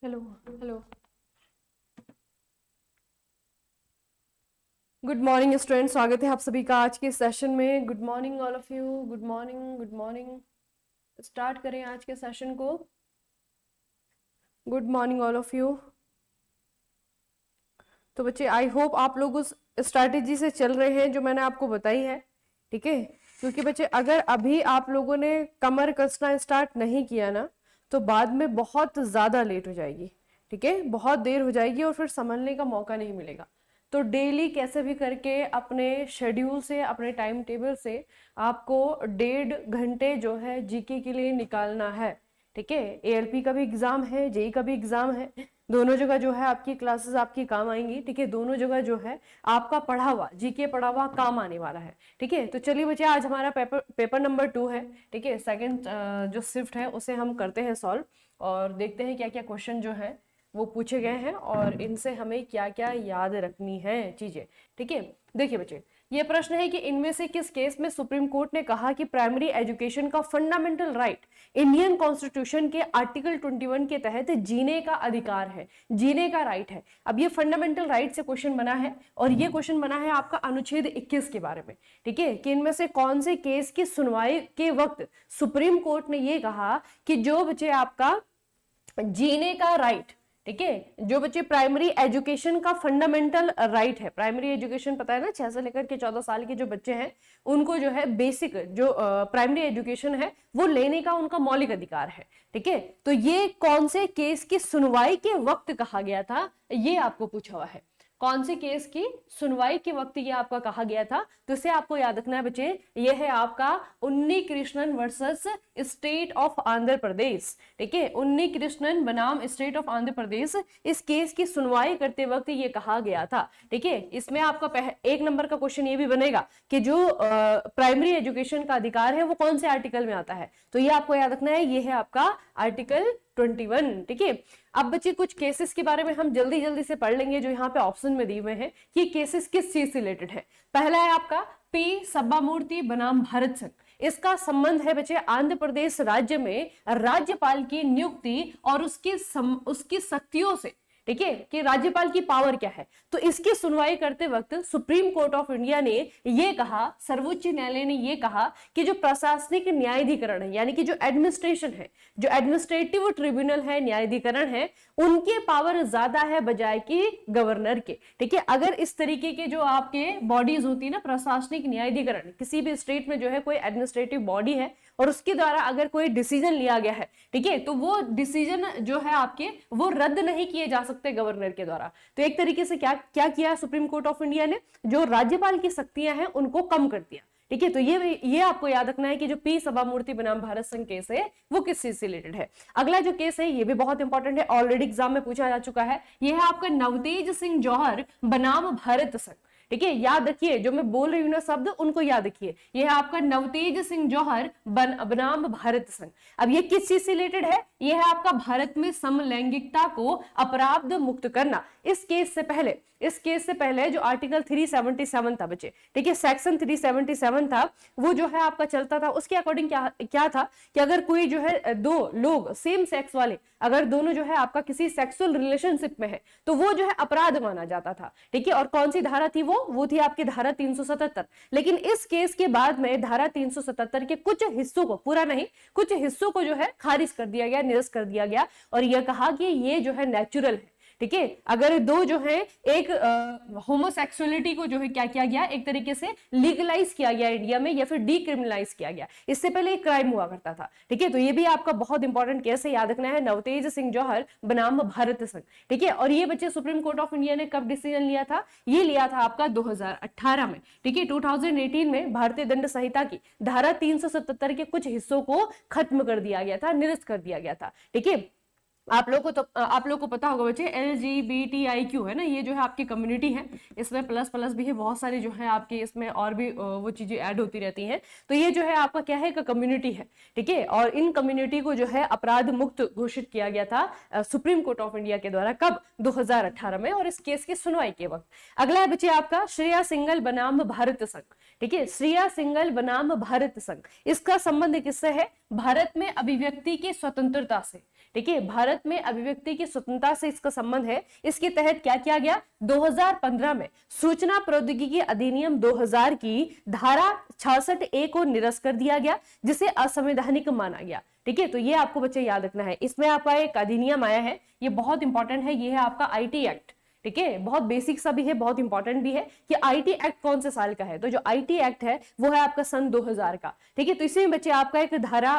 Hello hello, good morning student, स्वागत है आप सभी का आज के सेशन में। Good morning all of you, good morning good morning. Start करें आज के सेशन को। Good morning all of you. तो बच्चे आई होप आप लोग उस स्ट्रैटेजी से चल रहे हैं जो मैंने आपको बताई है, ठीक है। क्योंकि बच्चे अगर अभी आप लोगों ने कमर कसना स्टार्ट नहीं किया ना तो बाद में बहुत ज्यादा लेट हो जाएगी, ठीक है, बहुत देर हो जाएगी और फिर संभलने का मौका नहीं मिलेगा। तो डेली कैसे भी करके अपने शेड्यूल से, अपने टाइम टेबल से आपको 1.5 घंटे जो है जीके के लिए निकालना है, ठीक है। एएलपी का भी एग्जाम है, जेई का भी एग्जाम है, दोनों जगह जो है आपकी क्लासेस आपकी काम आएंगी, ठीक है। दोनों जगह जो है आपका पढ़ा हुआ जीके पढ़ा हुआ काम आने वाला है, ठीक है। तो चलिए बच्चे, आज हमारा पेपर नंबर 2 है, ठीक है। सेकंड जो शिफ्ट है उसे हम करते हैं सॉल्व और देखते हैं क्या क्या क्वेश्चन जो है वो पूछे गए हैं और इनसे हमें क्या क्या याद रखनी है चीजें, ठीक है। देखिए बच्चे, ये प्रश्न है कि इनमें से किस केस में सुप्रीम कोर्ट ने कहा कि प्राइमरी एजुकेशन का फंडामेंटल राइट इंडियन कॉन्स्टिट्यूशन के आर्टिकल 21 के तहत जीने का अधिकार है, जीने का राइट है। अब ये फंडामेंटल राइट से क्वेश्चन बना है और ये क्वेश्चन बना है आपका अनुच्छेद 21 के बारे में, ठीक है। कि इनमें से कौन से केस की सुनवाई के वक्त सुप्रीम कोर्ट ने ये कहा कि जो बच्चे आपका जीने का राइट, ठीक है, जो बच्चे प्राइमरी एजुकेशन का फंडामेंटल राइट है, प्राइमरी एजुकेशन पता है ना, 6 से लेकर के 14 साल के जो बच्चे हैं उनको जो है बेसिक जो प्राइमरी एजुकेशन है वो लेने का उनका मौलिक अधिकार है, ठीक है। तो ये कौन से केस की सुनवाई के वक्त कहा गया था, ये आपको पूछा हुआ है। कौन से केस की सुनवाई के वक्त ये आपका कहा गया था, तो इसे आपको याद रखना है बच्चे। ये है आपका Unni Krishnan versus state of Andhra Pradesh, ठीक है। उन्नी कृष्णन बनाम स्टेट ऑफ आंध्र प्रदेश, इस केस की सुनवाई करते वक्त ये कहा गया था, ठीक है। इसमें आपका 1 नंबर का क्वेश्चन ये भी बनेगा कि जो प्राइमरी एजुकेशन का अधिकार है वो कौन से आर्टिकल में आता है, तो ये आपको याद रखना है, ये है आपका आर्टिकल 21, ठीक है। अब बच्चे कुछ केसेस के बारे में हम जल्दी जल्दी से पढ़ लेंगे जो यहाँ पे ऑप्शन में दिए हुए हैं कि केसेस किस चीज से रिलेटेड है। पहला है आपका पी सब्बामूर्ति बनाम भारत संघ। इसका संबंध है बच्चे आंध्र प्रदेश राज्य में राज्यपाल की नियुक्ति और उसकी शक्तियों से, ठीक है, कि राज्यपाल की पावर क्या है। तो इसकी सुनवाई करते वक्त सुप्रीम कोर्ट ऑफ इंडिया ने यह कहा, सर्वोच्च न्यायालय ने यह कहा कि जो प्रशासनिक न्यायाधिकरण है, यानी कि जो एडमिनिस्ट्रेशन है, जो एडमिनिस्ट्रेटिव ट्रिब्यूनल है, न्यायाधिकरण है, उनके पावर ज्यादा है बजाय कि गवर्नर के, ठीक है। अगर इस तरीके के जो आपके बॉडीज होती है ना, प्रशासनिक न्यायाधिकरण, किसी भी स्टेट में जो है कोई एडमिनिस्ट्रेटिव बॉडी है और उसके द्वारा अगर कोई डिसीजन लिया गया है, ठीक है, तो वो डिसीजन जो है आपके वो रद्द नहीं किए जा सकते गवर्नर के द्वारा। तो एक तरीके से क्या क्या किया सुप्रीम कोर्ट ऑफ इंडिया ने, जो राज्यपाल की शक्तियां हैं उनको कम कर दिया, ठीक है। तो ये आपको याद रखना है कि जो पी सब्बामूर्ति बनाम भारत संघ केस है वो किस चीज से रिलेटेड है। अगला जो केस है ये भी बहुत इंपॉर्टेंट है, ऑलरेडी एग्जाम में पूछा जा चुका है। ये है आपका नवतेज सिंह जौहर बनाम भारत संघ, ठीक है। याद रखिए, जो मैं बोल रही हूं ना शब्द उनको याद रखिए। ये है आपका नवतेज सिंह जौहर बनाम भारत संघ। अब ये किस चीज से रिलेटेड है, ये है आपका भारत में समलैंगिकता को अपराध मुक्त करना। इस केस से पहले जो आर्टिकल 377 था बच्चे, ठीक है, सेक्शन 377 था, वो जो है आपका चलता था। उसके अकॉर्डिंग क्या था कि अगर कोई जो है दो लोग सेम सेक्स वाले, अगर दोनों जो है आपका किसी सेक्सुअल रिलेशनशिप में है तो वो जो है अपराध माना जाता था, ठीक है। और कौन सी धारा थी वो थी आपकी धारा 377। लेकिन इस केस के बाद में धारा 377 के कुछ हिस्सों को, पूरा नहीं, कुछ हिस्सों को जो है खारिज कर दिया गया, निरस्त कर दिया गया और यह कहा कि ये जो है नेचुरल है, ठीक है। अगर दो जो है एक होमोसेक्सुअलिटी को जो है क्या किया गया, एक तरीके से लीगलाइज किया गया इंडिया में या फिर डीक्रिमिनलाइज किया गया, इससे पहले एक क्राइम हुआ करता था, ठीक है। तो ये भी आपका बहुत इंपॉर्टेंट केस है, याद रखना है, नवतेज सिंह जौहर बनाम भारत संघ, ठीक है। और ये बच्चे सुप्रीम कोर्ट ऑफ इंडिया ने कब डिसीजन लिया था, ये लिया था आपका 2018 में, ठीक है। 2018 में भारतीय दंड संहिता की धारा 377 के कुछ हिस्सों को खत्म कर दिया गया था, निरस्त कर दिया गया था, ठीक है। आप लोग को पता होगा बच्चे, LGBTIQ है ना, ये जो है आपकी कम्युनिटी है, इसमें प्लस प्लस भी है, बहुत सारी जो है आपके इसमें और भी वो चीजें ऐड होती रहती हैं। तो ये जो है आपका क्या है, कम्युनिटी है, ठीक है। और इन कम्युनिटी को जो है अपराध मुक्त घोषित किया गया था सुप्रीम कोर्ट ऑफ इंडिया के द्वारा, कब, 2018 में, और इस केस की सुनवाई के वक्त। अगला है बच्चे आपका श्रेया सिंघल बनाम भारत संघ, ठीक है। श्रेया सिंघल बनाम भारत संघ, इसका संबंध किससे है, भारत में अभिव्यक्ति की स्वतंत्रता से। ठीक है, भारत में अभिव्यक्ति की स्वतंत्रता से इसका संबंध है। इसके तहत क्या किया गया, 2015 में सूचना प्रौद्योगिकी अधिनियम 2000 की धारा 66A को निरस्त कर दिया गया, जिसे असंवैधानिक माना गया। ठीक है, तो ये आपको बच्चे याद रखना है। इसमें आपका एक अधिनियम आया है, ये बहुत इंपॉर्टेंट है, ये है आपका आईटी एक्ट। ठीक है, बहुत बेसिक सा भी है, बहुत इंपॉर्टेंट भी है कि आईटी एक्ट कौन से साल का है। तो जो आईटी एक्ट है वो है आपका सन 2000 का। ठीक है, तो इसी में बच्चे आपका एक धारा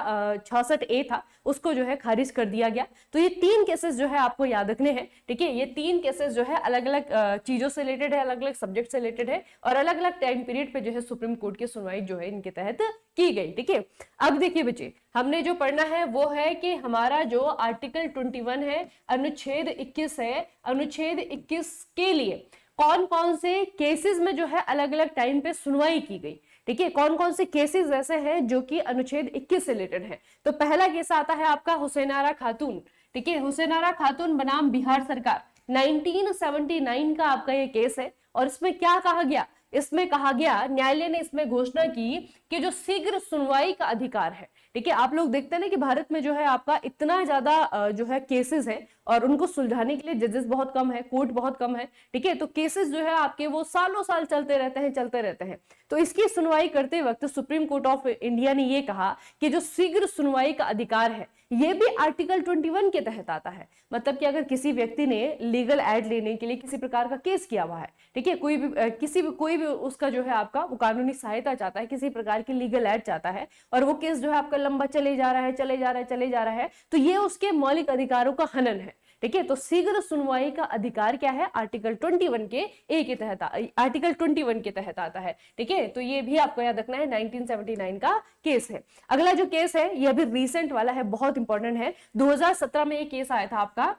66A था, उसको जो है खारिज कर दिया गया। तो ये 3 केसेस जो है आपको याद रखने हैं। ठीक है, ये 3 केसेस जो है अलग अलग चीजों से रिलेटेड है, अलग अलग सब्जेक्ट से रिलेटेड है, और अलग अलग टाइम पीरियड पे जो है सुप्रीम कोर्ट की सुनवाई जो है इनके तहत की गई। ठीक है, अब देखिए बच्चे, हमने जो पढ़ना है वो है कि हमारा जो आर्टिकल 21 है, अनुच्छेद 21 है, अनुच्छेद 21 के लिए कौन कौन से केसेस में जो है अलग अलग टाइम पे सुनवाई की गई। ठीक है, कौन कौन से केसेस ऐसे हैं जो कि अनुच्छेद 21 से रिलेटेड है। तो पहला केस आता है आपका हुसैनारा खातून। ठीक है, हुसैनारा खातून बनाम बिहार सरकार, 1979 का आपका ये केस है। और इसमें क्या कहा गया, इसमें कहा गया, न्यायालय ने इसमें घोषणा की कि जो शीघ्र सुनवाई का अधिकार है। ठीक है, आप लोग देखते हैं ना कि भारत में जो है आपका इतना ज्यादा जो है केसेस है, और उनको सुलझाने के लिए जजेस बहुत कम है, कोर्ट बहुत कम है। ठीक है, तो केसेस जो है आपके वो सालों साल चलते रहते हैं, चलते रहते हैं। तो इसकी सुनवाई करते वक्त सुप्रीम कोर्ट ऑफ इंडिया ने ये कहा कि जो शीघ्र सुनवाई का अधिकार है ये भी आर्टिकल 21 के तहत आता है। मतलब कि अगर किसी व्यक्ति ने लीगल एड लेने के लिए किसी प्रकार का केस किया हुआ है, ठीक है, कोई भी उसका जो है आपका वो कानूनी सहायता चाहता है, किसी प्रकार की लीगल एड चाहता है, और वो केस जो है आपका लंबा चले जा रहा है, चले जा रहा है, चले जा रहा है, तो ये उसके मौलिक अधिकारों का हनन है। ठीक है, तो शीघ्र सुनवाई का अधिकार क्या है, आर्टिकल 21 के ए के तहत, आर्टिकल 21 के तहत आता है। ठीक है, तो ये भी आपको याद रखना है, 1979 का केस है। अगला जो केस है ये अभी रिसेंट वाला है, बहुत इंपॉर्टेंट है। 2017 में ये केस आया था आपका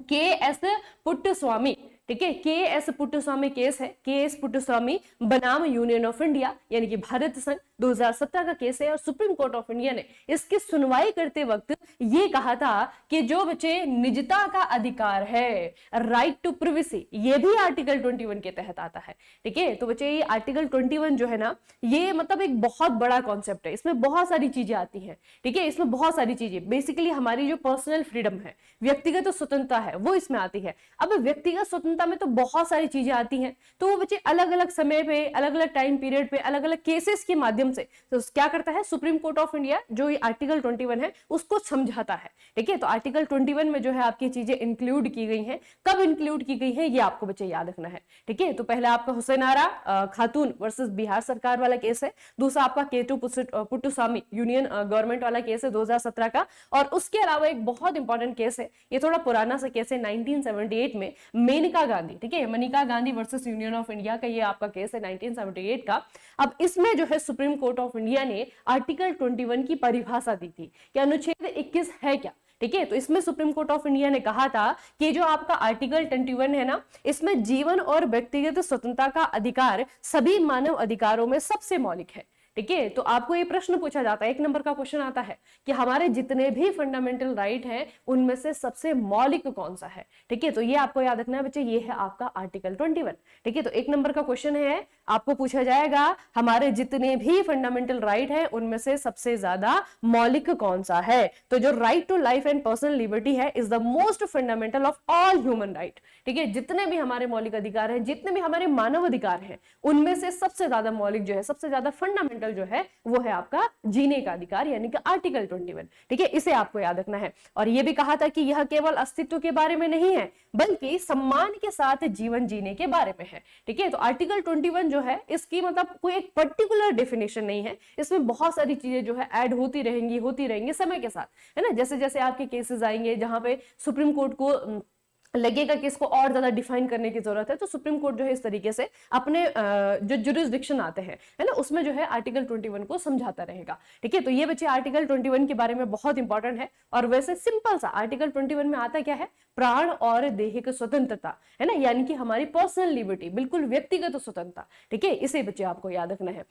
के.एस. पुट्टस्वामी। ठीक है, के.एस. पुट्टस्वामी केस है, के.एस. पुट्टस्वामी बनाम यूनियन ऑफ इंडिया यानी कि भारत संघ, 2017 का केस है। और सुप्रीम कोर्ट ऑफ इंडिया ने इसकी सुनवाई करते वक्त ये कहा था कि जो बच्चे निजता का अधिकार है, राइट टू प्रिवेसी, ये भी आर्टिकल 21 के तहत आता है। ठीक है, तो बच्चे ये आर्टिकल 21 जो है ना, ये मतलब एक बहुत बड़ा कॉन्सेप्ट है, इसमें बहुत सारी चीजें आती हैं। ठीक है, इसमें बहुत सारी चीजें, बेसिकली हमारी जो पर्सनल फ्रीडम है, व्यक्तिगत तो स्वतंत्रता है, वो इसमें आती है। अब व्यक्तिगत स्वतंत्रता में तो बहुत सारी चीजें आती हैं, तो वो बच्चे अलग अलग समय पे, अलग अलग टाइम पीरियड पे, अलग अलग केसेस के माध्यम से तो क्या करता है सुप्रीम कोर्ट ऑफ इंडिया, जो ये आर्टिकल 21 है उसको समझाता है। ठीक है, तो आर्टिकल 21 में जो है आपकी चीजें इंक्लूड की गई हैं, कब इंक्लूड की गई है ये आपको बच्चे याद रखना है। ठीक है, तो पहला आपका हुसैनारा खातून वर्सेस बिहार सरकार वाला केस है। दूसरा आपका के.टू. पुट्टस्वामी यूनियन गवर्नमेंट वाला केस है 2017 का। और उसके अलावा एक बहुत इंपॉर्टेंट केस है, ये थोड़ा पुराना सा केस है, 1978 में मेनका गांधी। ठीक है, Maneka Gandhi versus union of India का ये आपका केस है 1978 का। अब इसमें जो है सुप्रीम कोर्ट ऑफ इंडिया ने आर्टिकल 21 की परिभाषा दी थी कि अनुच्छेद 21 है क्या। ठीक है, तो इसमें सुप्रीम कोर्ट ऑफ इंडिया ने कहा था कि जो आपका आर्टिकल 21 है ना, इसमें जीवन और व्यक्तिगत स्वतंत्रता का अधिकार सभी मानव अधिकारों में सबसे मौलिक है। ठीक है, तो आपको ये प्रश्न पूछा जाता है, 1 नंबर का क्वेश्चन आता है कि हमारे जितने भी फंडामेंटल राइट हैं उनमें से सबसे मौलिक कौन सा है। ठीक है, तो ये आपको याद रखना है बच्चे, ये है आपका आर्टिकल 21। ठीक है, तो 1 नंबर का क्वेश्चन है, आपको पूछा जाएगा हमारे जितने भी फंडामेंटल राइट हैं उनमें से सबसे ज्यादा मौलिक कौन सा है। तो जो right to life and personal liberty है is the most fundamental of all human right. ठीक है, जितने भी हमारे मौलिक अधिकार हैं, जितने भी हमारे मानव अधिकार हैं, उनमें से सबसे ज्यादा मौलिक जो है, सबसे ज्यादा फंडामेंटल जो है वो है आपका जीने का अधिकार यानी कि आर्टिकल 21। ठीक है, इसे आपको याद रखना है। और ये भी कहा था कि यह केवल अस्तित्व के बारे में नहीं है बल्कि सम्मान के साथ जीवन जीने के बारे में है। ठीक है, तो आर्टिकल 21 जो है इसकी मतलब कोई एक पर्टिकुलर डेफिनेशन नहीं है, इसमें बहुत सारी चीजें जो है ऐड होती रहेंगी समय के साथ, है ना। जैसे जैसे आपके केसेस आएंगे जहां पे सुप्रीम कोर्ट को लगेगा कि इसको और ज्यादा डिफाइन करने की जरूरत है, तो सुप्रीम कोर्ट जो है इस तरीके से अपने जो जुरिस्डिक्शन आते हैं, है ना, उसमें जो है आर्टिकल 21 को समझाता रहेगा। ठीक है, तो ये बच्चे आर्टिकल 21 के बारे में बहुत इंपॉर्टेंट है। और वैसे सिंपल सा आर्टिकल 21 में आता क्या है, प्राण और दैहिक स्वतंत्रता, है ना, यानी कि हमारी पर्सनल लिबर्टी, बिल्कुल व्यक्तिगत स्वतंत्रता। ठीक है, इसे बच्चे आपको याद रखना है।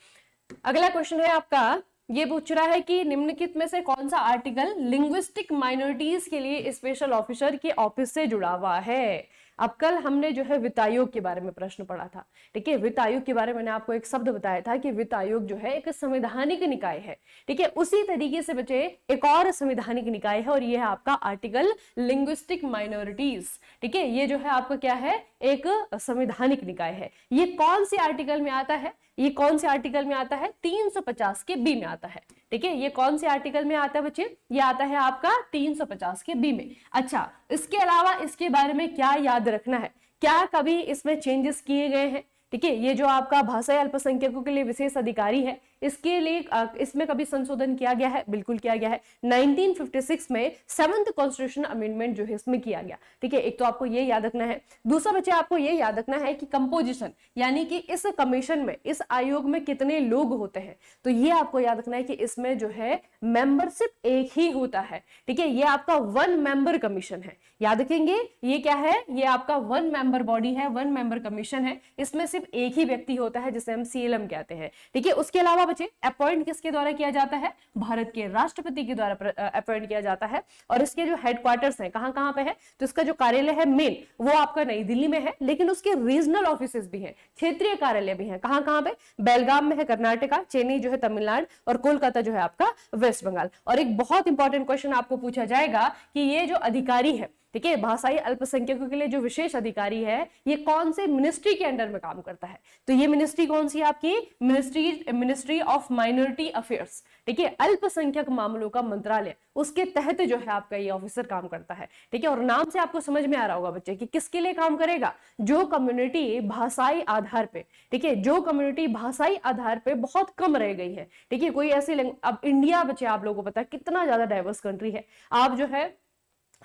अगला क्वेश्चन है आपका ये पूछ रहा है कि निम्नलिखित में से कौन सा आर्टिकल लिंग्विस्टिक माइनॉरिटीज के लिए स्पेशल ऑफिसर के ऑफिस से जुड़ा हुआ है। अब कल हमने जो है वित्त आयोग के बारे में प्रश्न पढ़ा था, ठीक है। वित्त आयोग के बारे में मैंने आपको एक शब्द बताया था कि वित्त आयोग जो है एक संवैधानिक निकाय है, ठीक है। उसी तरीके से बच्चे एक और संवैधानिक निकाय है और ये है आपका आर्टिकल लिंग्विस्टिक माइनॉरिटीज, ठीक है। ये जो है आपका क्या है, एक संवैधानिक निकाय है। ये कौन सी आर्टिकल में आता है, ये कौन से आर्टिकल में आता है, 350 के बी में आता है, ठीक है। ये कौन से आर्टिकल में आता है बच्चे, ये आता है आपका 350 के बी में। अच्छा, इसके अलावा इसके बारे में क्या याद रखना है, क्या कभी इसमें चेंजेस किए गए हैं, ठीक है। ये जो आपका भाषाई अल्पसंख्यकों के लिए विशेष अधिकारी है, इसके लिए इसमें कभी संशोधन किया गया है, बिल्कुल किया गया है। 1956 में 7th कॉन्स्टिट्यूशन अमेंडमेंट जो है इसमें किया गया, ठीक है। एक तो आपको ये याद रखना है। दूसरा बच्चे आपको ये याद रखना है कि कंपोजिशन, यानी कि इस कमीशन में, इस आयोग में कितने लोग होते हैं, तो ये आपको याद रखना है कि इसमें जो है मेंबरशिप एक ही होता है, ठीक है। ये आपका 1 मेंबर कमीशन है, याद रखेंगे। ये क्या है, ये आपका 1 मेंबर बॉडी है, 1 मेंबर कमीशन है। इसमें सिर्फ एक ही व्यक्ति होता है जिसे हम सीएलएम कहते हैं, ठीक है। उसके अलावा बच्चे अपॉइंट किसके द्वारा किया जाता है, भारत के राष्ट्रपति के द्वारा अपॉइंट किया जाता है। और इसके जो हेडक्वार्टर्स हैं कहां कहां पे है, तो इसका जो कार्यालय है मेन वो आपका नई दिल्ली में है, लेकिन उसके रीजनल ऑफिसेस भी हैं, क्षेत्रीय कार्यालय भी हैं। कहां कहां पे, बेलगाम में है कर्नाटका, चेन्नई जो है तमिलनाडु और कोलकाता जो है आपका वेस्ट बंगाल। और एक बहुत इंपॉर्टेंट क्वेश्चन आपको पूछा जाएगा कि ये जो अधिकारी है, ठीक है, भाषाई अल्पसंख्यकों के लिए जो विशेष अधिकारी है, ये कौन से मिनिस्ट्री के अंडर में काम करता है, तो ये मिनिस्ट्री कौन सी है आपकी, मिनिस्ट्री ऑफ माइनॉरिटी अफेयर्स, ठीक है, अल्पसंख्यक मामलों का मंत्रालय, उसके तहत जो है आपका ये ऑफिसर काम करता है, ठीक है। और नाम से आपको समझ में आ रहा होगा बच्चे कि किसके लिए काम करेगा, जो कम्युनिटी भाषाई आधार पे, ठीक है, जो कम्युनिटी भाषाई आधार पे बहुत कम रह गई है, ठीक है। कोई ऐसी, अब इंडिया बच्चे आप लोगों को पता है कितना ज्यादा डाइवर्स कंट्री है, आप जो है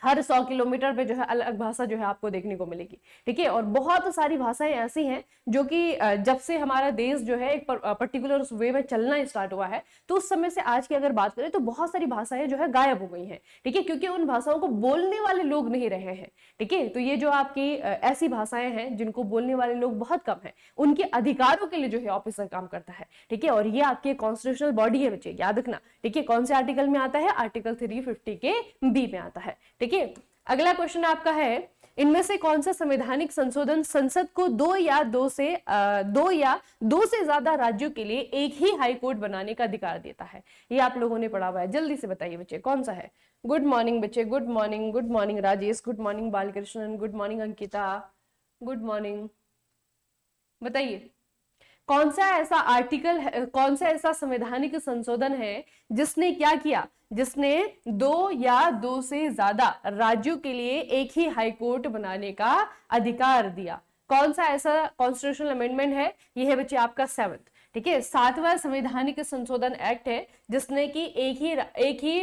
हर 100 किलोमीटर पे जो है अलग भाषा जो है आपको देखने को मिलेगी, ठीक है। और बहुत सारी भाषाएं ऐसी हैं जो कि जब से हमारा देश जो है एक पर्टिकुलर वे में चलना स्टार्ट हुआ है, तो उस समय से आज की अगर बात करें तो बहुत सारी भाषाएं जो है गायब हो गई हैं, ठीक है, क्योंकि उन भाषाओं को बोलने वाले लोग नहीं रहे हैं, ठीक है। तो ये जो आपकी ऐसी भाषाएं हैं जिनको बोलने वाले लोग बहुत कम है, उनके अधिकारों के लिए जो है ऑफिसर काम करता है, ठीक है। और ये आपकी कॉन्स्टिट्यूशनल बॉडी है बच्चे, याद रखना, ठीक है। कौन से आर्टिकल में आता है, आर्टिकल 350 के बी में आता है, ठीक है। अगला क्वेश्चन आपका है, इनमें से कौन सा संवैधानिक संशोधन संसद को दो या दो से ज्यादा राज्यों के लिए एक ही हाई कोर्ट बनाने का अधिकार देता है। ये आप लोगों ने पढ़ा हुआ है, जल्दी से बताइए बच्चे कौन सा है। गुड मॉर्निंग बच्चे, good morning, good morning Rajesh, good morning Balakrishnan, good morning Ankita, good morning. बताइए कौन सा ऐसा आर्टिकल है, कौन सा ऐसा संवैधानिक संशोधन है जिसने क्या किया, जिसने 2 या 2 से ज्यादा राज्यों के लिए एक ही हाई कोर्ट बनाने का अधिकार दिया। कौन सा ऐसा कॉन्स्टिट्यूशनल अमेंडमेंट है, ये है बच्चे आपका 7th, ठीक है, 7वां संवैधानिक संशोधन एक्ट है, जिसने कि एक ही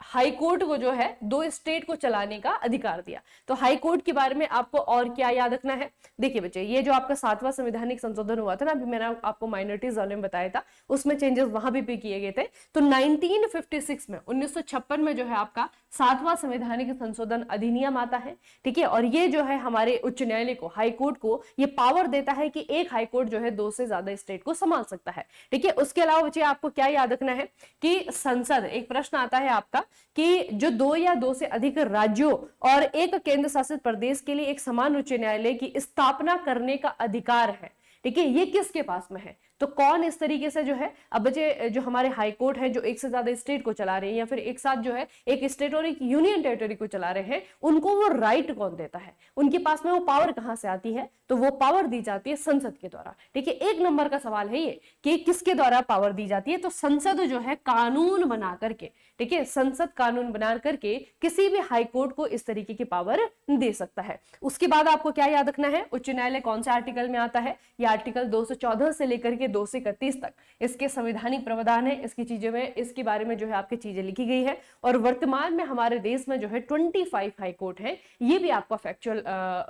हाई कोर्ट को जो है 2 स्टेट को चलाने का अधिकार दिया। तो हाई कोर्ट के बारे में आपको और क्या याद रखना है, देखिए बच्चे, ये जो आपका 7वां संवैधानिक संशोधन हुआ था ना, अभी मैंने आपको माइनॉरिटीज वाले में बताया था, उसमें चेंजेस वहां भी किए गए थे। तो 1956 में 1956 में जो है आपका 7वां संवैधानिक संशोधन अधिनियम आता है, ठीक है। और ये जो है हमारे उच्च न्यायालय को, हाई कोर्ट को ये पावर देता है कि एक हाई कोर्ट जो है 2 से ज्यादा स्टेट को संभाल सकता है, ठीक है। उसके अलावा बच्चे आपको क्या याद रखना है कि संसद, एक प्रश्न आता है आपका कि जो 2 या 2 से अधिक राज्यों और एक केंद्र शासित प्रदेश के लिए एक समान उच्च न्यायालय की स्थापना करने का अधिकार है, ठीक है, ये किसके पास में है, तो कौन इस तरीके से जो है, अब बच्चे जो हमारे हाई कोर्ट है जो एक से ज्यादा स्टेट को चला रहे हैं या फिर एक साथ जो है एक स्टेट और एक यूनियन टेरिटरी को चला रहे हैं, उनको वो राइट कौन देता है, उनके पास में वो पावर कहां से आती है, तो वो पावर दी जाती है संसद के द्वारा, ठीक है। 1 नंबर का सवाल है ये कि किसके द्वारा पावर दी जाती है, तो संसद जो है कानून बना करके, ठीक है, संसद कानून बना करके किसी भी हाई कोर्ट को इस तरीके की पावर दे सकता है। उसके बाद आपको क्या याद रखना है, उच्च न्यायालय कौन से आर्टिकल में आता है, ये आर्टिकल 214 से लेकर के 231 तक इसके संवैधानिक प्रावधान है, इसकी चीजें में, इसके बारे में जो है आपकी चीजें लिखी गई है। और वर्तमान में हमारे देश में जो है 25 हाई कोर्ट है, ये भी आपका फैक्चुअल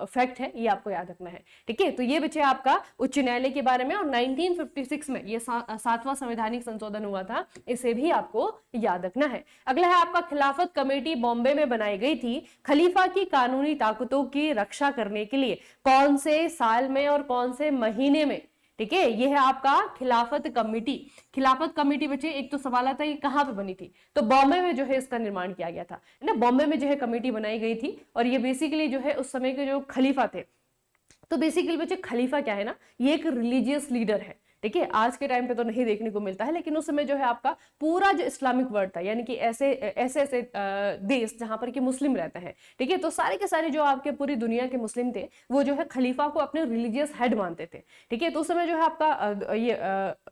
फैक्ट है, ये आपको याद रखना है, ठीक है। तो ये बच्चे आपका उच्च न्यायालय के बारे में, और 1956 में ये 7वां संवैधानिक संशोधन हुआ था, इसे भी आपको याद रखना है। अगला है आपका, खिलाफत कमेटी बॉम्बे में बनाई गई थी, खलीफा की कानूनी ताकतों की रक्षा करने के लिए कौन से साल में और कौन से महीने में, ठीक है, ये है आपका खिलाफत कमेटी। खिलाफत कमेटी बच्चे एक तो सवाल आता है ये कहाँ पे बनी थी, तो बॉम्बे में जो है इसका निर्माण किया गया था, है ना, बॉम्बे में जो है कमेटी बनाई गई थी। और ये बेसिकली जो है उस समय के जो खलीफा थे, तो बेसिकली बच्चे खलीफा क्या है ना, ये एक रिलीजियस लीडर है। ठीक है, आज के टाइम पे तो नहीं देखने को मिलता है, लेकिन उस समय जो है आपका पूरा जो इस्लामिक वर्ल्ड था, यानी कि ऐसे ऐसे ऐसे देश जहां पर कि मुस्लिम रहते हैं, ठीक है, तो सारे के सारे जो आपके पूरी दुनिया के मुस्लिम थे वो जो है खलीफा को अपने रिलीजियस हेड मानते थे। ठीक है, तो उस समय जो है आपका ये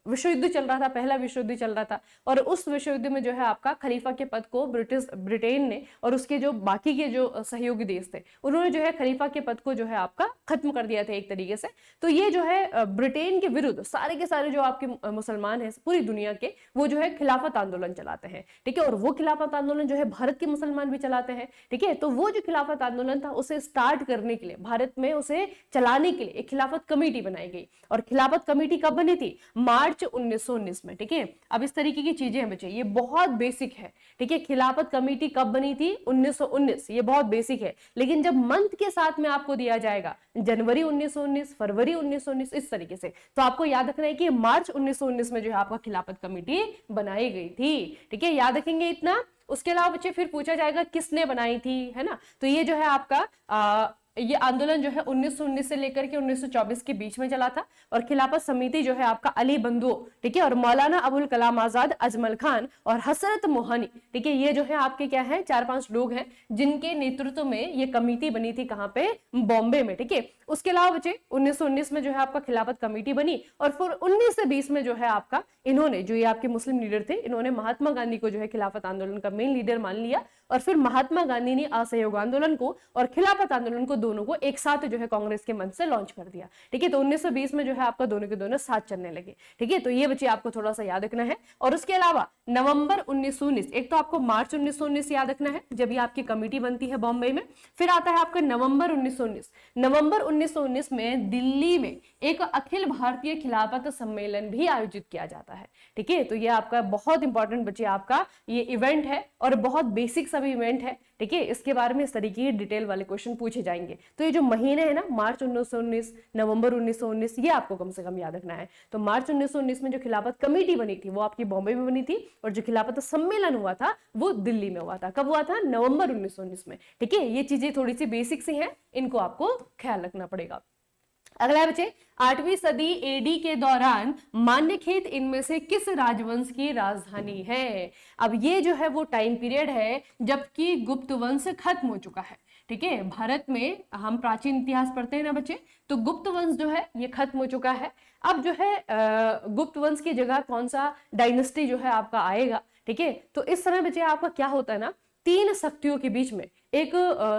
विश्व युद्ध चल रहा था, पहला विश्व युद्ध चल रहा था, और उस विश्व युद्ध में जो है आपका खलीफा के पद को ब्रिटेन ने और उसके जो बाकी के जो सहयोगी देश थे उन्होंने जो है खलीफा के पद को जो है आपका खत्म कर दिया था एक तरीके से। तो ये जो है ब्रिटेन के विरुद्ध सारे के सारे जो आपके मुसलमान हैं पूरी दुनिया के, वो जो है खिलाफत आंदोलन चलाते हैं। ठीक है, और वो खिलाफत आंदोलन जो है भारत के मुसलमान भी चलाते हैं। ठीक है, तो वो जो खिलाफत आंदोलन था उसे स्टार्ट करने के लिए, भारत में उसे चलाने के लिए एक खिलाफत कमेटी बनाई गई। और खिलाफत कमेटी कब बनी थी? मार्च 1919 में। ठीक है, अब इस तरीके की चीजें हैं बच्चे, ये बहुत बेसिक है। ठीक है, खिलाफत कमेटी कब बनी थी? 1919, ये बहुत बेसिक है। लेकिन जब मंथ के साथ में आपको दिया जाएगा जनवरी 1919, फरवरी 1919, इस तरीके से, तो आपको याद रखना है कि मार्च 1919 में जो है आपका खिलाफत कमेटी बनाई गई थी। ठीक है, याद रखेंगे इतना। उसके अलावा बच्चे फिर पूछा जाएगा किसने बनाई थी, है ना, तो ये जो है आपका ये आंदोलन जो है 1919 से लेकर के 1924 के बीच में चला था। और खिलाफत समिति जो है आपका अली बंधु, ठीक है, और मौलाना अबुल कलाम आजाद, अजमल खान और हसरत मोहानी, ठीक है, ये जो है आपके क्या है 4-5 लोग हैं जिनके नेतृत्व में ये कमेटी बनी थी। कहां पे? बॉम्बे में। ठीक है, उसके अलावा बच्चे 1919 में जो है आपका खिलाफत कमेटी बनी, और फिर 19 से 20 में जो है आपका इन्होंने, जो ये आपके मुस्लिम लीडर थे, इन्होंने महात्मा गांधी को जो है खिलाफत आंदोलन का मेन लीडर मान लिया। और फिर महात्मा गांधी ने असहयोग आंदोलन को और खिलाफत आंदोलन को दोनों को एक साथ जो है कांग्रेस के मंच से लॉन्च कर दिया। ठीक है, तो 1920 में जो है आपका दोनों के दोनों साथ चलने लगे। ठीक है, तो ये बच्चे आपको थोड़ा सा याद रखना है। और उसके अलावा नवंबर 1919, एक तो आपको मार्च 1919 याद रखना है जब ये आपकी कमेटी बनती है बॉम्बे में। फिर आता है आपका नवंबर 1919। नवंबर 1919 में दिल्ली में एक अखिल भारतीय खिलाफत सम्मेलन भी आयोजित किया जाता है। ठीक है, तो ये आपका बहुत इंपॉर्टेंट बच्चे आपका ये इवेंट है और बहुत बेसिक सभी इवेंट है। ठीक है, इसके बारे में इस तरीके के डिटेल वाले क्वेश्चन पूछे जाएंगे। तो ये जो महीने है ना, मार्च 1919, नवंबर 1919, ये आपको कम से कम याद रखना है। तो मार्च 1919 में जो खिलाफत कमेटी बनी थी वो आपकी बॉम्बे में बनी थी, और जो खिलाफत सम्मेलन हुआ था वो दिल्ली में हुआ था। कब हुआ था? नवंबर 1919 में। ठीक है, ये चीजें थोड़ी सी बेसिक सी हैं, इनको आपको ख्याल रखना पड़ेगा। अगला बच्चे, 8वीं सदी एडी के दौरान मान्यखेत इनमें से किस राजवंश की राजधानी है? अब ये जो है वो टाइम पीरियड है जबकि गुप्त वंश खत्म हो चुका है। ठीक है, भारत में हम प्राचीन इतिहास पढ़ते हैं ना बच्चे, तो गुप्त वंश जो है ये खत्म हो चुका है। अब जो है गुप्त वंश की जगह कौन सा डायनेस्टी जो है आपका आएगा? ठीक है, तो इस समय बच्चे आपका क्या होता है ना, 3 शक्तियों के बीच में एक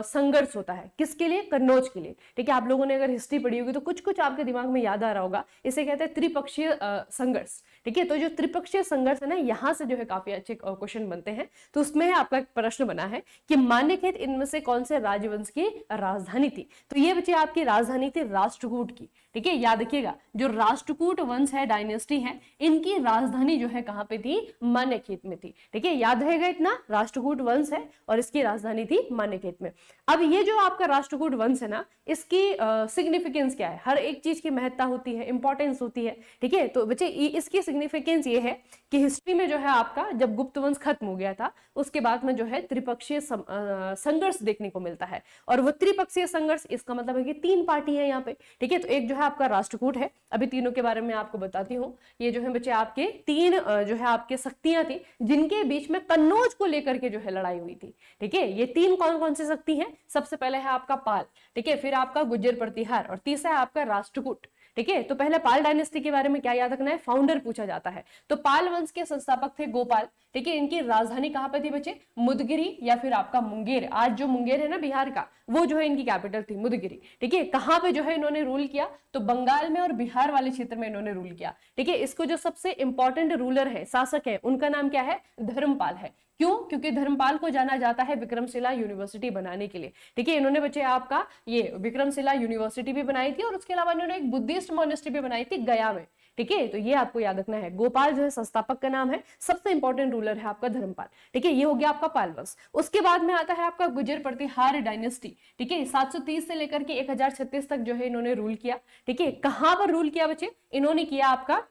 संघर्ष होता है। किसके लिए? कन्नौज के लिए। ठीक है, आप लोगों ने अगर हिस्ट्री पढ़ी होगी तो कुछ कुछ आपके दिमाग में याद आ रहा होगा। इसे कहते हैं त्रिपक्षीय संघर्ष। ठीक है, तो जो त्रिपक्षीय संघर्ष है ना, यहाँ से जो है काफी अच्छे क्वेश्चन बनते हैं। तो उसमें आपका एक प्रश्न बना है कि मान्यखेत इनमें से कौन से राजवंश की राजधानी थी? तो ये बच्चे आपकी राजधानी थी राष्ट्रकूट की। ठीक है, याद रखिएगा, जो राष्ट्रकूट वंश है, डायनेस्टी है, इनकी राजधानी जो है कहाँ पे थी? मान्यखेत में थी। ठीक है, याद रहेगा इतना, राष्ट्रकूट वंश है और इसकी राजधानी थी मान्यखेत में। अब ये जो आपका राष्ट्रकूट वंश है ना, इसकी सिग्निफिकेंस क्या है? हर एक चीज की महत्ता होती है, इंपॉर्टेंस होती है। ठीक है, तो बच्चे इसकी सिग्निफिकेंस ये है कि हिस्ट्री में जो है आपका जब गुप्त वंश खत्म हो गया था उसके बाद में जो है त्रिपक्षीय संघर्ष देखने को मिलता है। और वो त्रिपक्षीय संघर्ष, इसका मतलब है कि 3 पार्टी है यहाँ पे। ठीक है, तो एक जो है आपका राष्ट्रकूट है, अभी तीनों के बारे में आपको बताती हूँ। ये जो है बच्चे आपके 3 जो है आपके शक्तियां थी जिनके बीच में कन्नौज को लेकर के जो है लड़ाई हुई थी। ठीक है, ये 3 कौन कौन सी शक्ति हैं? सबसे पहले है आपका पाल, ठीक है, फिर आपका गुज्जर प्रतिहार और तीसरा है आपका राष्ट्रकूट। ठीक है, तो पहले पाल डायनेस्टी के बारे में क्या याद रखना है? फाउंडर पूछा जाता है। तो पाल वंश के संस्थापक थे गोपाल। ठीक है, इनकी राजधानी कहां पे थी बच्चे? मुदगिरी या फिर आपका मुंगेर। आज जो मुंगेर है ना बिहार का, वो जो है इनकी कैपिटल थी मुदगिरी। ठीक है, कहां पे जो है इन्होंने रूल किया? तो बंगाल में और बिहार वाले क्षेत्र में इन्होंने रूल किया। ठीक है, इसको जो सबसे इंपॉर्टेंट रूलर है, शासक है, उनका नाम क्या है? धर्मपाल है। क्यों? क्योंकि धर्मपाल को जाना जाता है विक्रमशिला यूनिवर्सिटी बनाने के लिए। ठीक है, इन्होंने बच्चे आपका ये विक्रमशिला यूनिवर्सिटी भी बनाई थी और उसके अलावा इन्होंने एक बुद्धिस्ट मॉनेस्ट्री भी बनाई थी गया में। ठीक है, तो ये आपको याद रखना है। गोपाल जो है संस्थापक का नाम है, सबसे इंपॉर्टेंट रूलर है आपका धर्मपाल। ठीक है, ये हो गया आपका पाल वंश। उसके बाद में आता है आपका गुर्जर प्रतिहार डायनेस्टी। ठीक है, 730 से लेकर के 1036 तक जो है इन्होंने रूल किया। ठीक है, कहां पर रूल किया बच्चे? इन्होंने किया आपका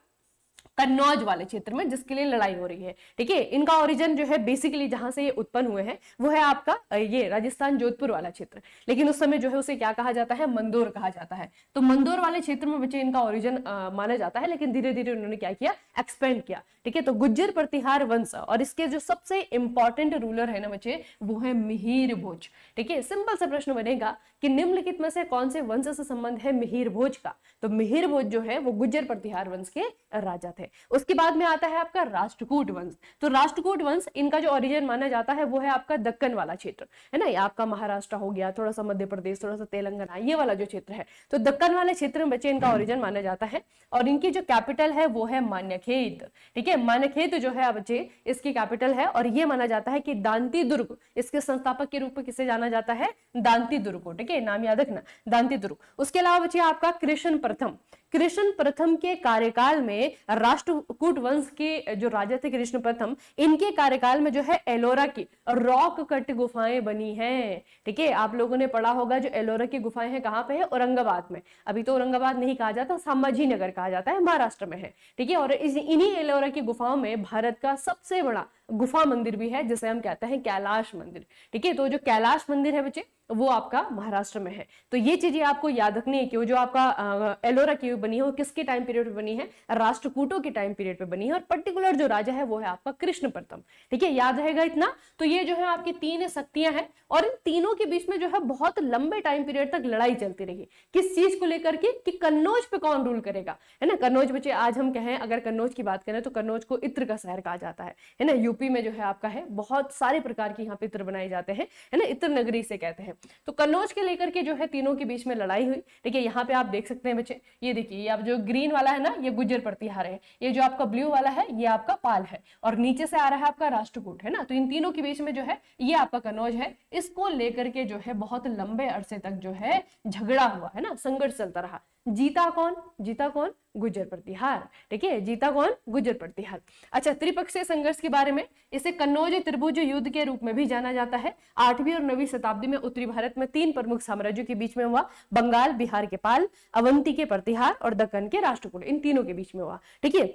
कन्नौज वाले क्षेत्र में, जिसके लिए लड़ाई हो रही है। ठीक है, इनका ओरिजिन जो है बेसिकली जहां से ये उत्पन्न हुए हैं वो है आपका ये राजस्थान जोधपुर वाला क्षेत्र, लेकिन उस समय जो है उसे क्या कहा जाता है? मंदोर कहा जाता है। तो मंदोर वाले क्षेत्र में बच्चे इनका ओरिजिन माना जाता है, लेकिन धीरे धीरे उन्होंने क्या किया? एक्सपेंड किया। ठीक है, तो गुज्जर प्रतिहार वंश और इसके जो सबसे इंपॉर्टेंट रूलर है ना बच्चे, वो है मिहिर भोज। ठीक है, सिंपल सा प्रश्न बनेगा कि निम्नलिखित में से कौन से वंश से संबंध है मिहिर भोज का? तो मिहिर भोज जो है वो गुज्जर प्रतिहार वंश के राजा थे। उसके बाद में आता है आपका राष्ट्रकूट वंश। तो राष्ट्रकूट वंश, इनका जो ओरिजिन माना जाता है वो है आपका दक्कन वाला क्षेत्र, है ना। ये आपका महाराष्ट्र हो गया, थोड़ा सा मध्य प्रदेश, थोड़ा सा तेलंगाना, ये वाला जो क्षेत्र है, तो दक्कन वाले क्षेत्र में बच्चे इनका ओरिजिन माना जाता है। और इनकी जो कैपिटल है वो है मान्यखेत। ठीक है, मान्यखेत जो है बच्चे इसकी कैपिटल है, और ये माना जाता है कि दांती दुर्ग, इसके संस्थापक के रूप में किसे जाना जाता है? दांती दुर्ग को। ठीक है, नाम याद रखना, दांती दुर्ग। उसके अलावा बच्चे आपका कृष्ण प्रथम, कृष्ण प्रथम के कार्यकाल में राष्ट्रकूट वंश के जो राजा थे कृष्ण प्रथम, इनके कार्यकाल में जो है एलोरा की रॉक कट गुफाएं बनी हैं। ठीक है, आप लोगों ने पढ़ा होगा जो एलोरा की गुफाएं हैं कहाँ पे है? औरंगाबाद में। अभी तो औरंगाबाद नहीं कहा जाता, संभाजी नगर कहा जाता है, महाराष्ट्र में है। ठीक है, और इन्हीं एलोरा की गुफाओं में भारत का सबसे बड़ा गुफा मंदिर भी है, जिसे हम कहते हैं कैलाश मंदिर। ठीक है, तो जो कैलाश मंदिर है बच्चे वो आपका महाराष्ट्र में है। तो ये चीजें आपको याद रखनी है कि जो आपका एलोरा की बनी है वो किसके टाइम पीरियड पे बनी है? राष्ट्रकूटों के टाइम पीरियड पे बनी है, और पर्टिकुलर जो राजा है वो है आपका कृष्ण प्रथम। ठीक है, याद रहेगा इतना। तो ये जो है आपकी तीन शक्तियां हैं, और इन तीनों के बीच में जो है बहुत लंबे टाइम पीरियड तक लड़ाई चलती रही। किस चीज को लेकर के? कि कन्नौज पे कौन रूल करेगा, है ना। कन्नौज बच्चे आज हम कहें, अगर कन्नौज की बात करें तो कन्नौज को इत्र का शहर कहा जाता है ना। यूपी में जो है आपका है, बहुत सारे प्रकार के यहाँ पे इत्र बनाए जाते हैं, है ना, इत्र नगरी से कहते हैं। तो कन्नौज के लेकर के जो है तीनों के बीच में लड़ाई हुई। ठीक है, यहाँ पे आप देख सकते हैं बच्चे, ये देखिए, आप जो ग्रीन वाला है ना, ये गुज्जर प्रतिहार है, ये जो आपका ब्लू वाला है ये आपका पाल है, और नीचे से आ रहा है आपका राष्ट्रकूट, है ना। तो इन तीनों के बीच में जो है ये आपका कन्नौज है। इसको लेकर के जो है बहुत लंबे अरसे तक जो है झगड़ा हुआ, है ना, संघर्ष चलता रहा। जीता कौन? जीता कौन? गुज्जर प्रतिहार। ठीक है, जीता कौन? गुज्जर प्रतिहार। अच्छा, त्रिपक्षीय संघर्ष के बारे में, इसे कन्नौज त्रिभुज युद्ध के रूप में भी जाना जाता है। 8वीं और 9वीं शताब्दी में उत्तरी भारत में 3 प्रमुख साम्राज्यों के बीच में हुआ। बंगाल, बिहार के पाल, अवंती के प्रतिहार और दक्कन के राष्ट्रकूट, इन तीनों के बीच में हुआ। ठीक है,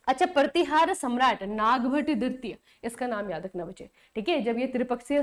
अच्छा, प्रतिहार सम्राट नागभट्ट द्वितीय, इसका नाम याद रखना बच्चे। ठीक है, जब ये त्रिपक्षीय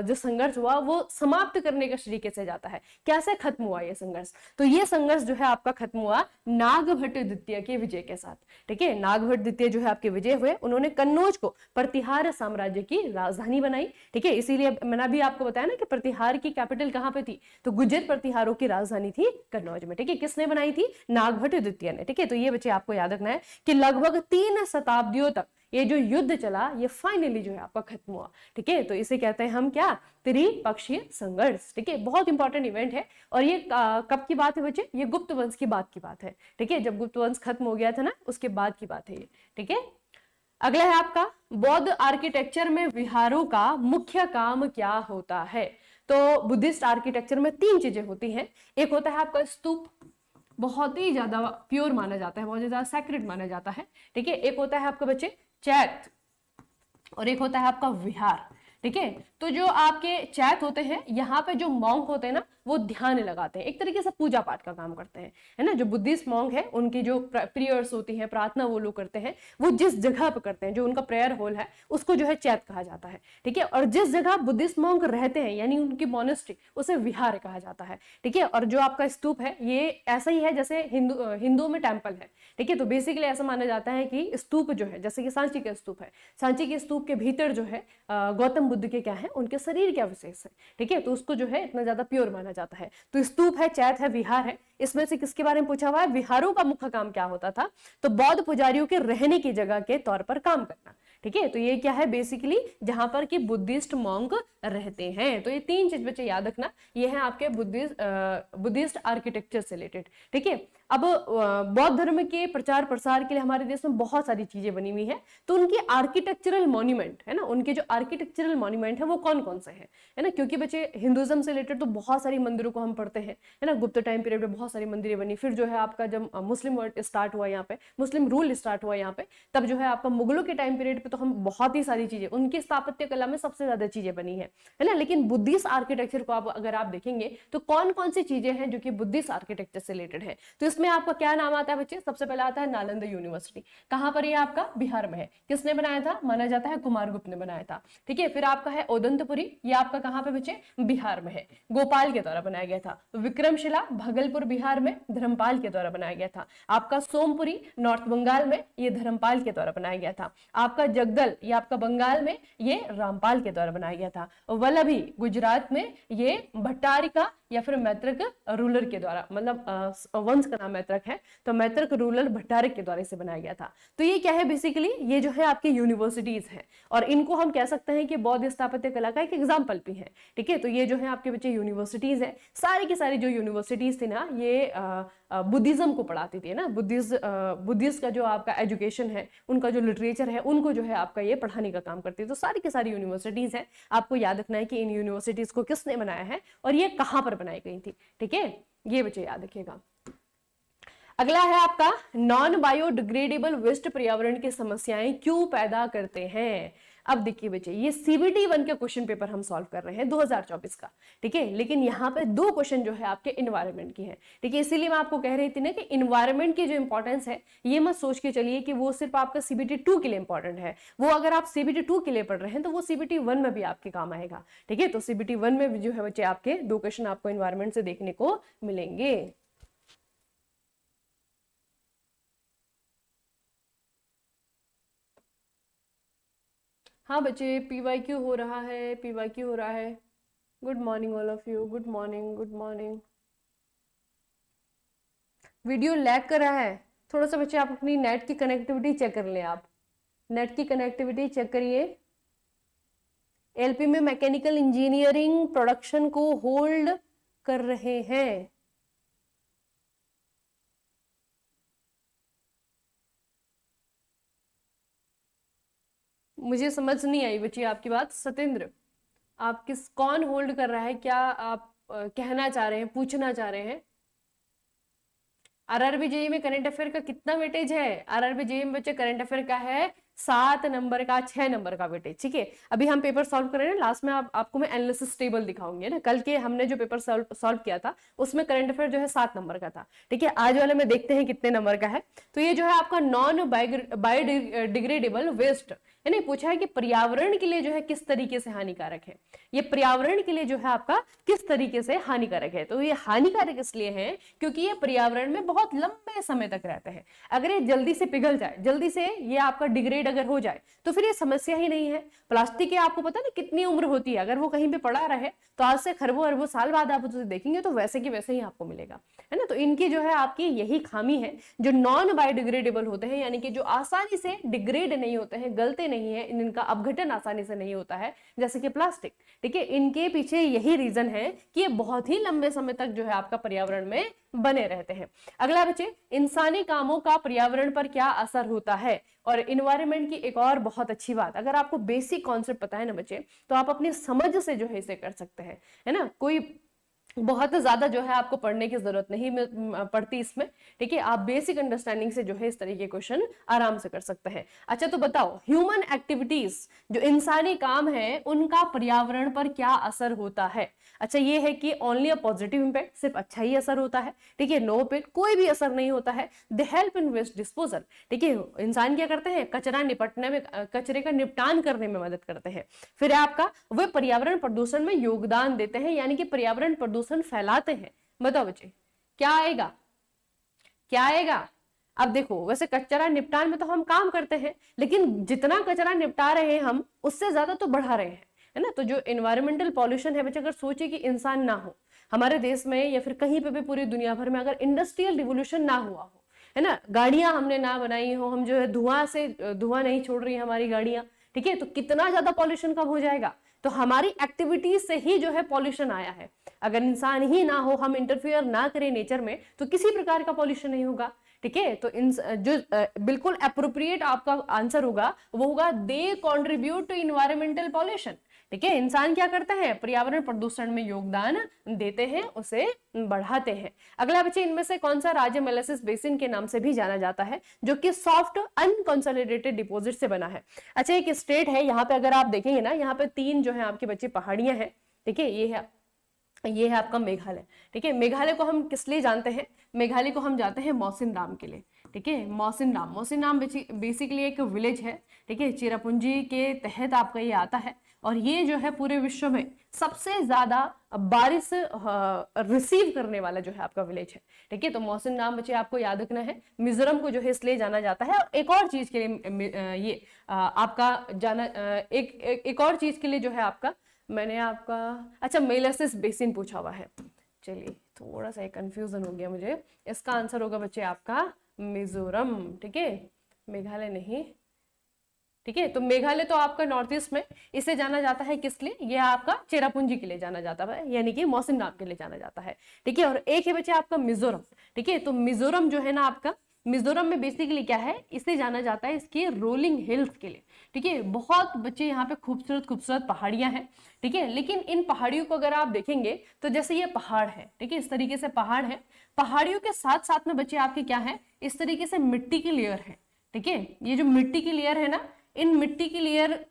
जो संघर्ष हुआ वो समाप्त करने के तरीके से जाता है। कैसे खत्म हुआ ये संघर्ष? तो ये संघर्ष जो है आपका खत्म हुआ नागभट्ट द्वितीय के विजय के साथ। ठीक है, नागभट्ट द्वितीय जो है आपके विजय हुए, उन्होंने कन्नौज को प्रतिहार साम्राज्य की राजधानी बनाई। ठीक है, इसीलिए मैंने भी आपको बताया ना कि प्रतिहार की कैपिटल कहाँ पे थी? तो गुज्जर प्रतिहारों की राजधानी थी कन्नौज में। ठीक है, किसने बनाई थी? नागभट्ट द्वितीय ने। ठीक है, तो ये बच्चे आपको याद रखना है कि लगभग 3 शताब्दियों तक ये जो युद्ध चला ये फाइनली जो है आपका खत्म हुआ। ठीक है, तो इसे कहते हैं हम क्या? त्रिपक्षीय संघर्ष। ठीक है, बहुत इंपॉर्टेंट इवेंट है। और ये कब की बात है बच्चे? ये गुप्त वंश की बात की बात है। ठीक है, जब गुप्त वंश खत्म हो गया था ना, उसके बाद की बात है ये। ठीक है, अगला है आपका बौद्ध आर्किटेक्चर में विहारों का मुख्य काम क्या होता है? तो बुद्धिस्ट आर्किटेक्चर में 3 चीजें होती हैं। एक होता है आपका स्तूप, बहुत ही ज्यादा प्योर माना जाता है, बहुत ज्यादा सैक्रेड माना जाता है। ठीक है, एक होता है आपका बच्चे चैत, और एक होता है आपका विहार। ठीक है, तो जो आपके चैत होते हैं, यहाँ पे जो मॉन्क होते हैं ना, वो ध्यान लगाते हैं, एक तरीके से पूजा पाठ का काम करते हैं, है ना। जो बुद्धिस्ट मॉन्क है, उनकी जो प्रेयर्स होती हैं, प्रार्थना वो लोग करते हैं, वो जिस जगह पे करते हैं, जो उनका प्रेयर हॉल है, उसको जो है चैत कहा जाता है। ठीक है, और जिस जगह बुद्धिस्ट मॉन्क रहते हैं, यानी उनकी मोनेस्ट्री, उसे विहार कहा जाता है। ठीक है, और जो आपका स्तूप है, ये ऐसा ही है जैसे हिंदुओं में टेम्पल है। ठीक है, तो बेसिकली ऐसा माना जाता है कि स्तूप जो है, जैसे कि सांची का स्तूप है, सांची के स्तूप के भीतर जो है गौतम बुद्ध के क्या है, उनके शरीर के अवशेष है। ठीक है, तो उसको जो है इतना ज्यादा प्योर माना जाता है। तो स्तूप है, चैत है, विहार है। इसमें से किसके बारे में पूछा हुआ है? विहारों का मुख्य काम क्या होता था? तो बौद्ध पुजारियों के रहने की जगह के तौर पर काम करना। ठीक है, तो ये क्या है? बेसिकली जहां पर कि बुद्धिस्ट मॉन्क रहते हैं। तो ये 3 चीज बच्चे याद रखना, ये है आपके बुद्धिस्ट आर्किटेक्चर से रिलेटेड। ठीक है, अब बौद्ध धर्म के प्रचार प्रसार के लिए हमारे देश में बहुत सारी चीजें बनी हुई है, तो उनकी आर्किटेक्चरल मॉन्यूमेंट है ना, उनके जो आर्किटेक्चरल मॉन्यूमेंट है वो कौन कौन से हैं, है ना, क्योंकि बच्चे हिंदुज्म से रिलेटेड तो बहुत सारी मंदिरों को हम पढ़ते हैं, है ना, गुप्त टाइम पीरियड में बहुत सारी मंदिरें बनी, फिर जो है आपका जब मुस्लिम वर्ड स्टार्ट हुआ यहाँ पे, मुस्लिम रूल स्टार्ट हुआ यहाँ पे, तब जो है आपका मुगलों के टाइम पीरियड पे तो हम बहुत ही सारी चीजें, उनकी स्थापत्य कला में सबसे ज्यादा चीजें बनी है ना। लेकिन बुद्धिस्ट आर्किटेक्चर को अगर आप देखेंगे तो कौन कौन सी चीजें हैं जो कि बुद्धिस्ट आर्किटेक्चर से रिलेटेड है, तो इसमें आपका क्या नाम आता है बच्चे, सबसे पहले आता है नालंदा यूनिवर्सिटी। कहां पर ये आपका, बिहार में है। किसने बनाया था, माना जाता है कुमारगुप्त ने बनाया था। ठीक है, फिर आपका है ओदंतपुरी, ये आपका कहां पे बच्चे, बिहार में है, गोपाल के द्वारा बनाया गया था। विक्रमशिला भागलपुर बिहार में धर्मपाल के द्वारा बनाया गया था। आपका सोमपुरी नॉर्थ बंगाल में, ये धर्मपाल के द्वारा बनाया गया था। आपका जगदल, ये आपका बंगाल में, ये रामपाल के द्वारा बनाया गया था। वल्लभी गुजरात में, ये भट्टारिका या फिर मैत्रक रूलर के द्वारा, मतलब वंश का नाम मैत्रक है, तो मैत्रक रूलर भट्टारिक के द्वारा इसे बनाया गया था। तो ये क्या है बेसिकली, ये जो है आपकी यूनिवर्सिटीज है, और इनको हम कह सकते हैं कि बौद्ध स्थापत्य कला का एक एग्जाम्पल भी है। ठीक है, तो ये जो है आपके बच्चे यूनिवर्सिटीज है, सारी की सारी जो यूनिवर्सिटीज थी ना, ये बुद्धिज्म को पढ़ाती थी ना, बुद्धिस्ट का जो आपका एजुकेशन है, उनका जो लिटरेचर है, उनको जो है आपका ये पढ़ाने का काम करती है। तो सारी की सारी यूनिवर्सिटीज है, आपको याद रखना है कि इन यूनिवर्सिटीज को किसने बनाया है और ये कहां पर बनाई गई थी। ठीक है, ये बच्चे याद रखिएगा। अगला है आपका नॉन बायोडिग्रेडेबल वेस्ट पर्यावरण की समस्याएं क्यों पैदा करते हैं। अब देखिए बच्चे, ये सीबीटी 1 के क्वेश्चन पेपर हम सॉल्व कर रहे हैं 2024 का। ठीक है, लेकिन यहाँ पे 2 क्वेश्चन जो है आपके इन्वायरमेंट की है। ठीक है, इसीलिए मैं आपको कह रही थी ना कि इन्वायरमेंट की जो इंपॉर्टेंस है, ये मत सोच के चलिए कि वो सिर्फ आपका सीबीटी 2 के लिए इंपॉर्टेंट है। वो अगर आप सीबीटी 2 के लिए पढ़ रहे हैं तो वो सीबीटी 1 में भी आपके काम आएगा। ठीक है, तो सीबीटी 1 में भी जो है बच्चे आपके 2 क्वेश्चन आपको इन्वायरमेंट से देखने को मिलेंगे। हाँ बच्चे, पीवाईक्यू हो रहा है, पीवाईक्यू हो रहा है। Good morning all of you, good morning, good morning. Video lag कर रहा है थोड़ा सा बच्चे, आप अपनी नेट की कनेक्टिविटी चेक कर लें। आप नेट की कनेक्टिविटी चेक करिए। एलपी में मैकेनिकल इंजीनियरिंग प्रोडक्शन को होल्ड कर रहे हैं। मुझे समझ नहीं आई बच्ची आपकी बात। सतेंद्र, आप कौन होल्ड कर रहा है, क्या आप कहना चाह रहे हैं, पूछना चाह रहे हैं? आरआरबी जेईई में करंट अफेयर का कितना वेटेज है? आरआरबी जेईई में बच्चे करंट अफेयर का है 7 नंबर का, 6 नंबर का वेटेज। ठीक है, अभी हम पेपर सॉल्व कर रहे हैं, लास्ट में आपको मैं एनालिसिस टेबल दिखाऊंगी ना। कल के हमने जो पेपर सॉल्व किया था उसमें करंट अफेयर जो है 7 नंबर का था। ठीक है, आज वाले में देखते हैं कितने नंबर का है। तो ये जो है आपका नॉन बायोडिग्रेडेबल वेस्ट, यानी पूछा है कि पर्यावरण के लिए जो है किस तरीके से हानिकारक है। ये पर्यावरण के लिए जो है आपका किस तरीके से हानिकारक है। तो ये हानिकारक इसलिए है क्योंकि ये पर्यावरण में बहुत लंबे समय तक रहते हैं। अगर ये जल्दी से पिघल जाए, जल्दी से ये आपका डिग्रेड अगर हो जाए, तो फिर ये समस्या ही नहीं है। प्लास्टिक की आपको पता ना कितनी उम्र होती है, अगर वो कहीं पे पड़ा रहे तो आज से खरबों अरबों साल बाद आप उसे देखेंगे तो वैसे की वैसे ही आपको मिलेगा, है ना। तो इनकी जो है आपकी यही खामी है, जो नॉन बायोडिग्रेडेबल होते हैं, यानी कि जो आसानी से डिग्रेड नहीं होते हैं, गलते नहीं है, इनका अपघटन आसानी से नहीं होता है, जैसे कि प्लास्टिक। ठीक है, इनके पीछे यही रीजन है कि ये बहुत ही लंबे समय तक जो है आपका पर्यावरण में बने रहते हैं। अगला बच्चे, इंसानी कामों का पर्यावरण पर क्या असर होता है। और इन्वायरमेंट की एक और बहुत अच्छी बात, अगर आपको बेसिक कॉन्सेप्ट पता है ना बच्चे, तो आप अपनी समझ से जो है इसे कर सकते हैं, है ना। कोई बहुत ज्यादा जो है आपको पढ़ने की जरूरत नहीं पड़ती इसमें। ठीक है, आप बेसिक अंडरस्टैंडिंग से जो है इस तरीके के क्वेश्चन आराम से कर सकते हैं। अच्छा, तो बताओ ह्यूमन एक्टिविटीज, जो इंसानी काम है, उनका पर्यावरण पर क्या असर होता है। अच्छा, ये है कि ओनली अ पॉजिटिव इंपैक्ट, सिर्फ अच्छा ही असर होता है। ठीक है, नो पे कोई भी असर नहीं होता है। They help in waste disposal. ठीक है, इंसान क्या करते हैं, कचरा निपटने में, कचरे का निपटान करने में मदद करते हैं। फिर आपका वे पर्यावरण प्रदूषण में योगदान देते हैं, यानी कि पर्यावरण प्रदूषण फैलाते हैं। बताओ बच्चे, क्या आएगा, क्या आएगा। अब देखो, वैसे कचरा निपटान में तो हम काम करते हैं, लेकिन जितना कचरा निपटा रहे हैं हम, उससे ज्यादा तो बढ़ा रहे हैं, है ना। तो जो एनवायरमेंटल पॉल्यूशन है बच्चे, अगर सोचे कि इंसान ना हो हमारे देश में या फिर कहीं पे भी पूरी दुनिया भर में, अगर इंडस्ट्रियल रिवोल्यूशन ना हुआ हो, है ना, गाड़ियां हमने ना बनाई हो, हम जो है धुआं नहीं छोड़ रही है हमारी गाड़ियां, ठीक है, तो कितना ज्यादा पॉल्यूशन कम हो जाएगा। तो हमारी एक्टिविटीज से ही जो है पॉल्यूशन आया है। अगर इंसान ही ना हो, हम इंटरफियर ना करें नेचर में, तो किसी प्रकार का पॉल्यूशन नहीं होगा। ठीक है, तो इन जो बिल्कुल अप्रोप्रिएट आपका आंसर होगा वो होगा they contribute to environmental pollution. ठीक है, इंसान क्या करता है, पर्यावरण प्रदूषण में योगदान देते हैं, उसे बढ़ाते हैं। अगला बच्चे, इनमें से कौन सा राज्य मेलासिस बेसिन के नाम से भी जाना जाता है, जो कि सॉफ्ट अनकंसोलिडेटेड डिपॉजिट से बना है। अच्छा, एक स्टेट है, यहाँ पे अगर आप देखेंगे ना, यहाँ पे 3 जो है आपके बच्चे पहाड़ियां हैं। ठीक है, ये है आपका मेघालय। ठीक है, मेघालय को हम किस लिए जानते हैं, मेघालय को हम जानते हैं मौसिनराम के लिए। ठीक है, मौसिनराम बेसिकली एक विलेज है। ठीक है, चेरापूंजी के तहत आपका ये आता है, और ये जो है पूरे विश्व में सबसे ज्यादा बारिश रिसीव करने वाला जो है आपका विलेज है। ठीक है, तो मौसिनराम बच्चे आपको याद रखना है। मिजोरम को जो है इसलिए जाना जाता है, और एक और चीज के लिए ये आपका जाना एक और चीज के लिए जो है आपका, मैंने आपका अच्छा मेलासिस बेसिन पूछा हुआ है। चलिए, थोड़ा सा कंफ्यूजन हो गया मुझे। इसका आंसर होगा बच्चे आपका मिजोरम। ठीक है, मेघालय नहीं। ठीक है, तो मेघालय तो आपका नॉर्थ ईस्ट में, इसे जाना जाता है किस लिए, ये आपका चेरापूंजी के लिए जाना जाता है, यानी कि मौसिनराम के लिए जाना जाता है। ठीक है, और एक है बच्चे आपका मिजोरम। ठीक है, तो मिजोरम जो है ना आपका, मिजोरम में बेसिकली क्या है, इसे जाना जाता है इसके रोलिंग हिल्स के लिए। ठीक है, बहुत बच्चे यहाँ पे खूबसूरत खूबसूरत पहाड़ियां हैं। ठीक है, लेकिन इन पहाड़ियों को अगर आप देखेंगे तो जैसे ये पहाड़ है, ठीक है, इस तरीके से पहाड़ है, पहाड़ियों के साथ साथ में बच्चे आपके क्या है, इस तरीके से मिट्टी की लेयर है। ठीक है, ये जो मिट्टी की लेयर है ना, इन मिट्टी की लेयर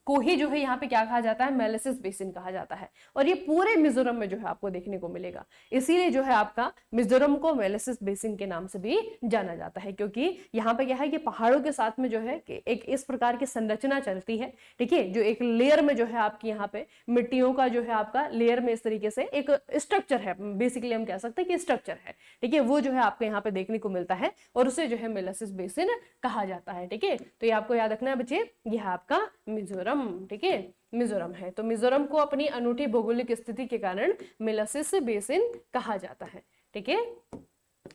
को ही जो है यहाँ पे क्या कहा जाता है, मेलासिस बेसिन कहा जाता है। और ये पूरे मिजोरम में जो है आपको देखने को मिलेगा, इसीलिए जो है आपका मिजोरम को मेलासिस बेसिन के नाम से भी जाना जाता है, क्योंकि यहाँ पे क्या है कि पहाड़ों के साथ में जो है कि एक इस प्रकार की संरचना चलती है। ठीक है, जो एक लेयर में जो है आपकी यहाँ पे मिट्टियों का जो है आपका लेयर में इस तरीके से एक स्ट्रक्चर है, बेसिकली हम कह सकते हैं कि स्ट्रक्चर है। ठीक है, वो जो है आपको यहाँ पे देखने को मिलता है, और उसे जो है मेलासिस बेसिन कहा जाता है। ठीक है, तो ये आपको याद रखना है बच्चे, यह आपका मिजोरम। ठीक है, मिजोरम है, तो मिजोरम को अपनी अनूठी भौगोलिक स्थिति के कारण मेलासिस बेसिन कहा जाता है। ठीक है,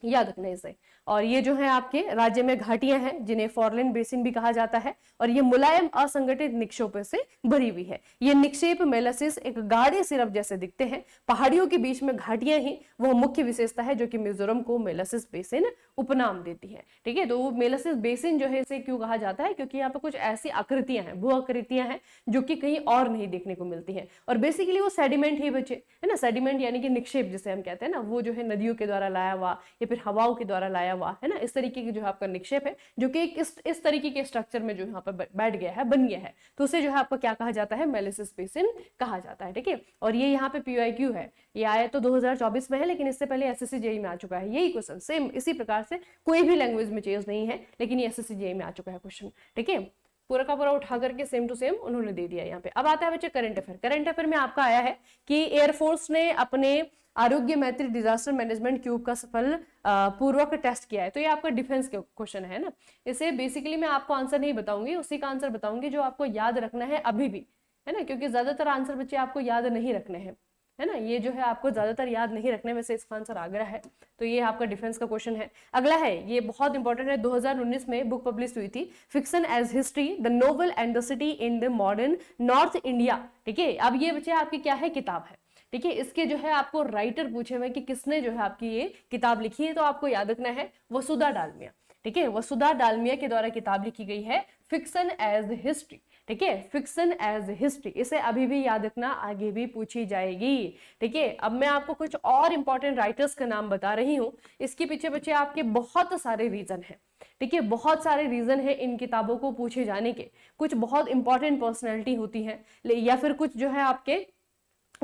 याद रखना इसे। और ये जो है आपके राज्य में घाटियां हैं, जिन्हें फॉरलैंड बेसिन भी कहा जाता है, और ये मुलायम असंगठित निक्षेपों से भरी हुई है। ये निक्षेप मेलासिस एक गाढ़े सिरप जैसे दिखते हैं। पहाड़ियों के बीच में घाटियां ही वह मुख्य विशेषता है जो कि मिजोरम को मेलासिस बेसिन उपनाम देती है। ठीक है, तो मेलासिस बेसिन जो है इसे क्यों कहा जाता है, क्योंकि यहाँ पे कुछ ऐसी आकृतियां हैं, भू आकृतियां हैं जो कि कहीं और नहीं देखने को मिलती हैं, और बेसिकली वो सेडिमेंट ही बचे है ना, सेडिमेंट यानी कि निक्षेप जिसे हम कहते हैं ना, वो जो है नदियों के द्वारा लाया हुआ या फिर हवाओं के द्वारा लाया हुआ है ना, इस तरीके की जो है आपका निक्षेप है, जो कि इस तरीके के स्ट्रक्चर में जो यहाँ पर बैठ गया है, बन गया है, तो उसे जो है आपका क्या कहा जाता है, मेलासिस बेसिन कहा जाता है। ठीक है, और ये यहाँ पे PYQ है, ये आया तो 2024 में है, लेकिन इससे पहले SSC JEE में आ चुका है यही क्वेश्चन, सेम इसी प्रकार से, कोई भी लैंग्वेज में चेंज नहीं है, लेकिन ये SSC JEE में आ चुका है क्वेश्चन। ठीक है, पूरा का पूरा उठा करके सेम टू सेम उन्होंने दे दिया यहाँ पे। अब आता है बच्चे करंट अफेयर। करंट अफेयर में आपका आया है कि एयरफोर्स ने अपने आरोग्य मैत्री डिजास्टर मैनेजमेंट क्यूब का सफल पूर्वक टेस्ट किया है। तो ये आपका डिफेंस के क्वेश्चन है ना, इसे बेसिकली मैं आपको आंसर नहीं बताऊंगी, उसी का आंसर बताऊंगी जो आपको याद रखना है अभी भी, है ना, क्योंकि ज्यादातर आंसर बच्चे आपको याद नहीं रखने हैं, है ना, ये जो है आपको ज्यादातर याद नहीं रखने में से इसका आंसर आगरा है। तो ये आपका डिफेंस का क्वेश्चन है। अगला है, ये बहुत इंपॉर्टेंट है, 2019 में बुक पब्लिश हुई थी, fiction as history, the novel and the city in the modern north India. ठीक है, अब ये बच्चे आपकी क्या है, किताब है। ठीक है, इसके जो है आपको राइटर पूछे हुए कि किसने जो है आपकी ये किताब लिखी है, तो आपको याद रखना है वसुधा डालमिया। ठीक है, वसुधा डालमिया के द्वारा किताब लिखी गई है फिक्शन एज हिस्ट्री। ठीक है, फिक्शन एज हिस्ट्री, इसे अभी भी याद रखना, आगे भी पूछी जाएगी। ठीक है, अब मैं आपको कुछ और इंपॉर्टेंट राइटर्स का नाम बता रही हूँ, इसके पीछे बच्चे आपके बहुत सारे रीजन है। ठीक है, बहुत सारे रीजन है इन किताबों को पूछे जाने के। कुछ बहुत इंपॉर्टेंट पर्सनैलिटी होती है, या फिर कुछ जो है आपके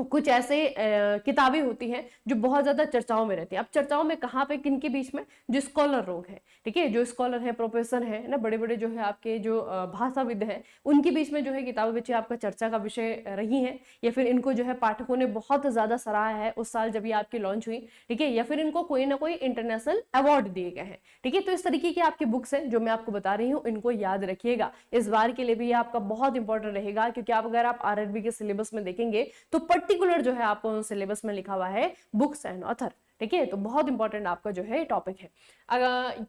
कुछ ऐसे किताबें होती हैं जो बहुत ज्यादा चर्चाओं में रहती है। अब चर्चाओं में कहाँ पे, किन के बीच में, जो स्कॉलर लोग हैं, ठीक है, जो स्कॉलर है, प्रोफेसर है ना, बड़े बड़े जो है आपके जो भाषाविद हैं, उनके बीच में जो है किताबें बच्चे आपका चर्चा का विषय रही हैं, या फिर इनको जो है पाठकों ने बहुत ज्यादा सराहा है उस साल जब ये आपकी लॉन्च हुई। ठीक है, या फिर इनको कोई ना कोई इंटरनेशनल अवार्ड दिए गए हैं। ठीक है, तो इस तरीके की आपकी बुक्स हैं जो मैं आपको बता रही हूँ, इनको याद रखिएगा। इस बार के लिए भी ये आपका बहुत इंपॉर्टेंट रहेगा, क्योंकि आप अगर आप RRB के सिलेबस में देखेंगे तो पर्टिकुलर जो है आपको सिलेबस में लिखा हुआ है बुक्स एंड ऑथर। ठीक है, तो बहुत इंपॉर्टेंट आपका जो है टॉपिक है।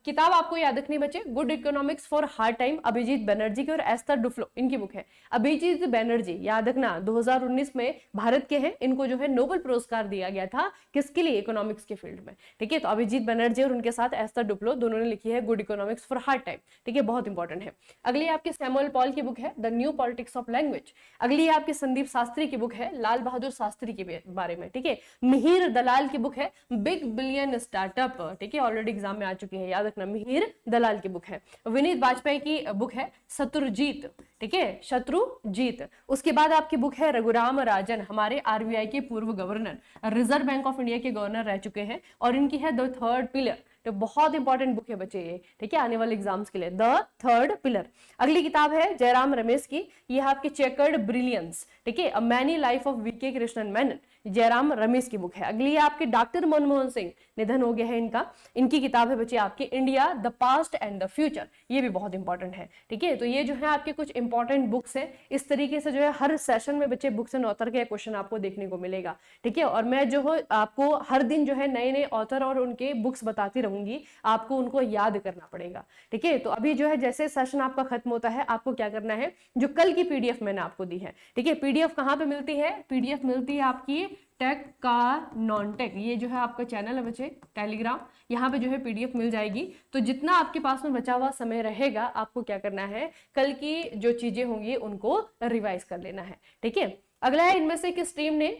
किताब आपको याद रखनी बच्चे, good economics for hard time, Abhijit Banerjee की और एस्थर डुफ्लो, इनकी बुक है। अभिजीत बनर्जी याद रखना 2019 में भारत के हैं, इनको जो है नोबेल पुरस्कार दिया गया था, किसके लिए? इकोनॉमिक्स के फील्ड में। ठीक है, तो अभिजीत बनर्जी और उनके साथ एस्थर डुफ्लो दोनों ने लिखी है good economics for hard time. ठीक है, बहुत इंपॉर्टेंट है। अगली आपकी सैमुअल पॉल की बुक है the new politics of language. अगली आपकी संदीप शास्त्री की बुक है लाल बहादुर शास्त्री के बारे में। ठीक है, मिहिर दलाल की बुक है बिग बिलियन स्टार्टअप। ठीक है, ऑलरेडी एग्जाम में आ चुकी है, याद रखना, मिहिर दलाल की बुक है। विनीत वाजपेयी की बुक है शत्रुजीत। ठीक है, शत्रुजीत। उसके बाद आपकी बुक है रघुराम राजन, हमारे आरबीआई के पूर्व governor, reserve bank of India के गवर्नर रह चुके हैं, और इनकी है द थर्ड पिलर। तो बहुत इंपॉर्टेंट बुक है बच्चे ये, ठीक है, आने वाले एग्जाम्स के लिए, द थर्ड पिलर। अगली किताब है जयराम रमेश की, ये आपकी चेकर्ड ब्रिलियंस। ठीक है, a many life of VK Krishna Menon, Jairam Ramesh की बुक है। अगली है आपकी डॉक्टर मनमोहन सिंह, निधन हो गया है इनका, इनकी किताब है बच्चे आपकी India the past and the future, ये भी बहुत इंपॉर्टेंट है। ठीक है, तो ये जो है आपके कुछ इंपॉर्टेंट बुक्स है। इस तरीके से जो है हर सेशन में बच्चे बुक्स एंड ऑथर के क्वेश्चन आपको देखने को मिलेगा। ठीक है, और मैं जो है आपको हर दिन जो है नए नए ऑथर और उनके बुक्स बताती रहूंगी, आपको उनको याद करना पड़ेगा। ठीक है, तो अभी जो है जैसे सेशन आपका खत्म होता है, आपको क्या करना है, जो कल की पीडीएफ मैंने आपको दी है, ठीक है, पीडीएफ कहाँ पे मिलती है? पीडीएफ मिलती है आपकी टेक का नॉन टेक, ये जो है आपका चैनल है बच्चे टेलीग्राम, यहाँ पे जो है पीडीएफ मिल जाएगी। तो जितना आपके पास में बचा हुआ समय रहेगा, आपको क्या करना है, कल की जो चीजें होंगी उनको रिवाइज कर लेना है। ठीक है, अगला है इनमें से किस टीम ने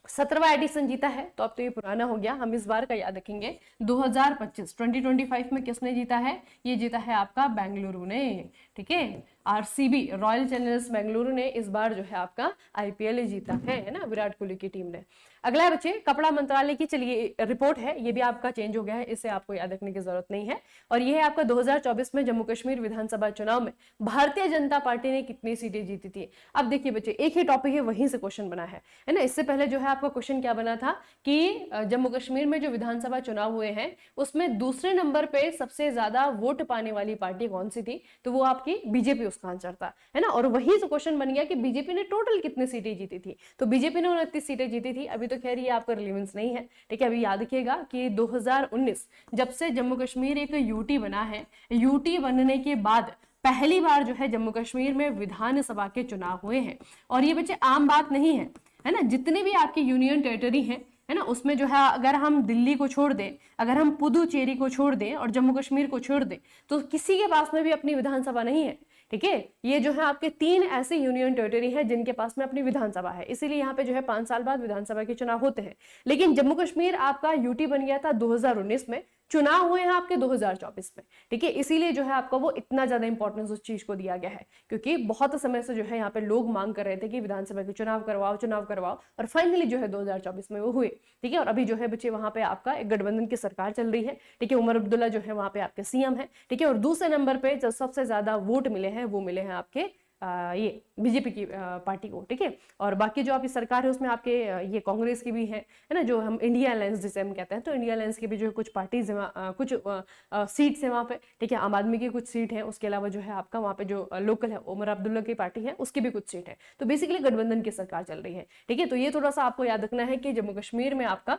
17वां एडिशन जीता है? तो अब तो ये पुराना हो गया, हम इस बार का याद रखेंगे। 2025 में किसने जीता है? ये जीता है आपका बेंगलुरु ने। ठीक है, आरसीबी, रॉयल चैलेंजर्स बेंगलुरु ने इस बार जो है आपका आईपीएल जीता है ना, विराट कोहली की टीम ने। अगला है बच्चे कपड़ा मंत्रालय की, चलिए रिपोर्ट है, ये भी आपका चेंज हो गया है, इसे आपको याद रखने की जरूरत नहीं है। और ये है आपका 2024 में जम्मू कश्मीर विधानसभा चुनाव में भारतीय जनता पार्टी ने कितनी सीटें जीती थी। अब देखिए बच्चे, एक ही टॉपिक है, वहीं से क्वेश्चन बना है ना। इससे पहले जो है आपका क्वेश्चन क्या बना था कि जम्मू कश्मीर में जो विधानसभा चुनाव हुए हैं उसमें दूसरे नंबर पे सबसे ज्यादा वोट पाने वाली पार्टी कौन सी थी? तो वो आपकी बीजेपी उसका आंसर था, है ना। और वही से क्वेश्चन बन गया कि बीजेपी ने टोटल कितनी सीटें जीती थी, तो बीजेपी ने 29 सीटें जीती थी। अभी तो खैर ये आपका रिलेवेंस नहीं है, ठीक है। अभी याद रखिएगा कि 2019 जब से जम्मू कश्मीर एक यूटी बना है, यूटी बनने के बाद पहली बार जो है जम्मू कश्मीर में विधानसभा के चुनाव हुए हैं। और ये बच्चे आम बात नहीं है ना। जितने भी आपके यूनियन टेरिटरी है ना, उसमें जो है अगर हम दिल्ली को छोड़ दें, अगर हम पुदुचेरी को छोड़ दें और जम्मू कश्मीर को छोड़ दें, तो किसी के पास में भी अपनी विधानसभा नहीं है। ठीक है, ये जो है आपके 3 ऐसे यूनियन टेरिटरी है जिनके पास में अपनी विधानसभा है, इसीलिए यहाँ पे जो है 5 साल बाद विधानसभा के चुनाव होते हैं। लेकिन जम्मू कश्मीर आपका यूटी बन गया था 2019 में, चुनाव हुए हैं आपके 2024 में। ठीक है, इसीलिए जो है आपका वो इतना ज्यादा इंपॉर्टेंस उस चीज को दिया गया है, क्योंकि बहुत समय से जो है यहाँ पे लोग मांग कर रहे थे कि विधानसभा के चुनाव करवाओ, और फाइनली जो है 2024 में वो हुए। ठीक है, और अभी जो है बच्चे वहां पे आपका एक गठबंधन की सरकार चल रही है। ठीक है, उमर अब्दुल्ला जो है वहां पे आपके सीएम है। ठीक है, और दूसरे नंबर पे जो सबसे ज्यादा वोट मिले हैं वो मिले हैं आपके ये बीजेपी की पार्टी को। ठीक है, और बाकी जो आपकी सरकार है उसमें आपके ये कांग्रेस की भी है ना, जो हम इंडिया अलायंस जिसे हम कहते हैं, तो इंडिया अलायंस की भी जो है कुछ पार्टीज कुछ सीट्स है वहाँ पे। ठीक है, आम आदमी की कुछ सीट है, उसके अलावा जो है आपका वहाँ पे जो लोकल है उमर अब्दुल्ला की पार्टी है, उसकी भी कुछ सीट है। तो बेसिकली गठबंधन की सरकार चल रही है। ठीक है, तो ये थोड़ा सा आपको याद रखना है कि जम्मू कश्मीर में आपका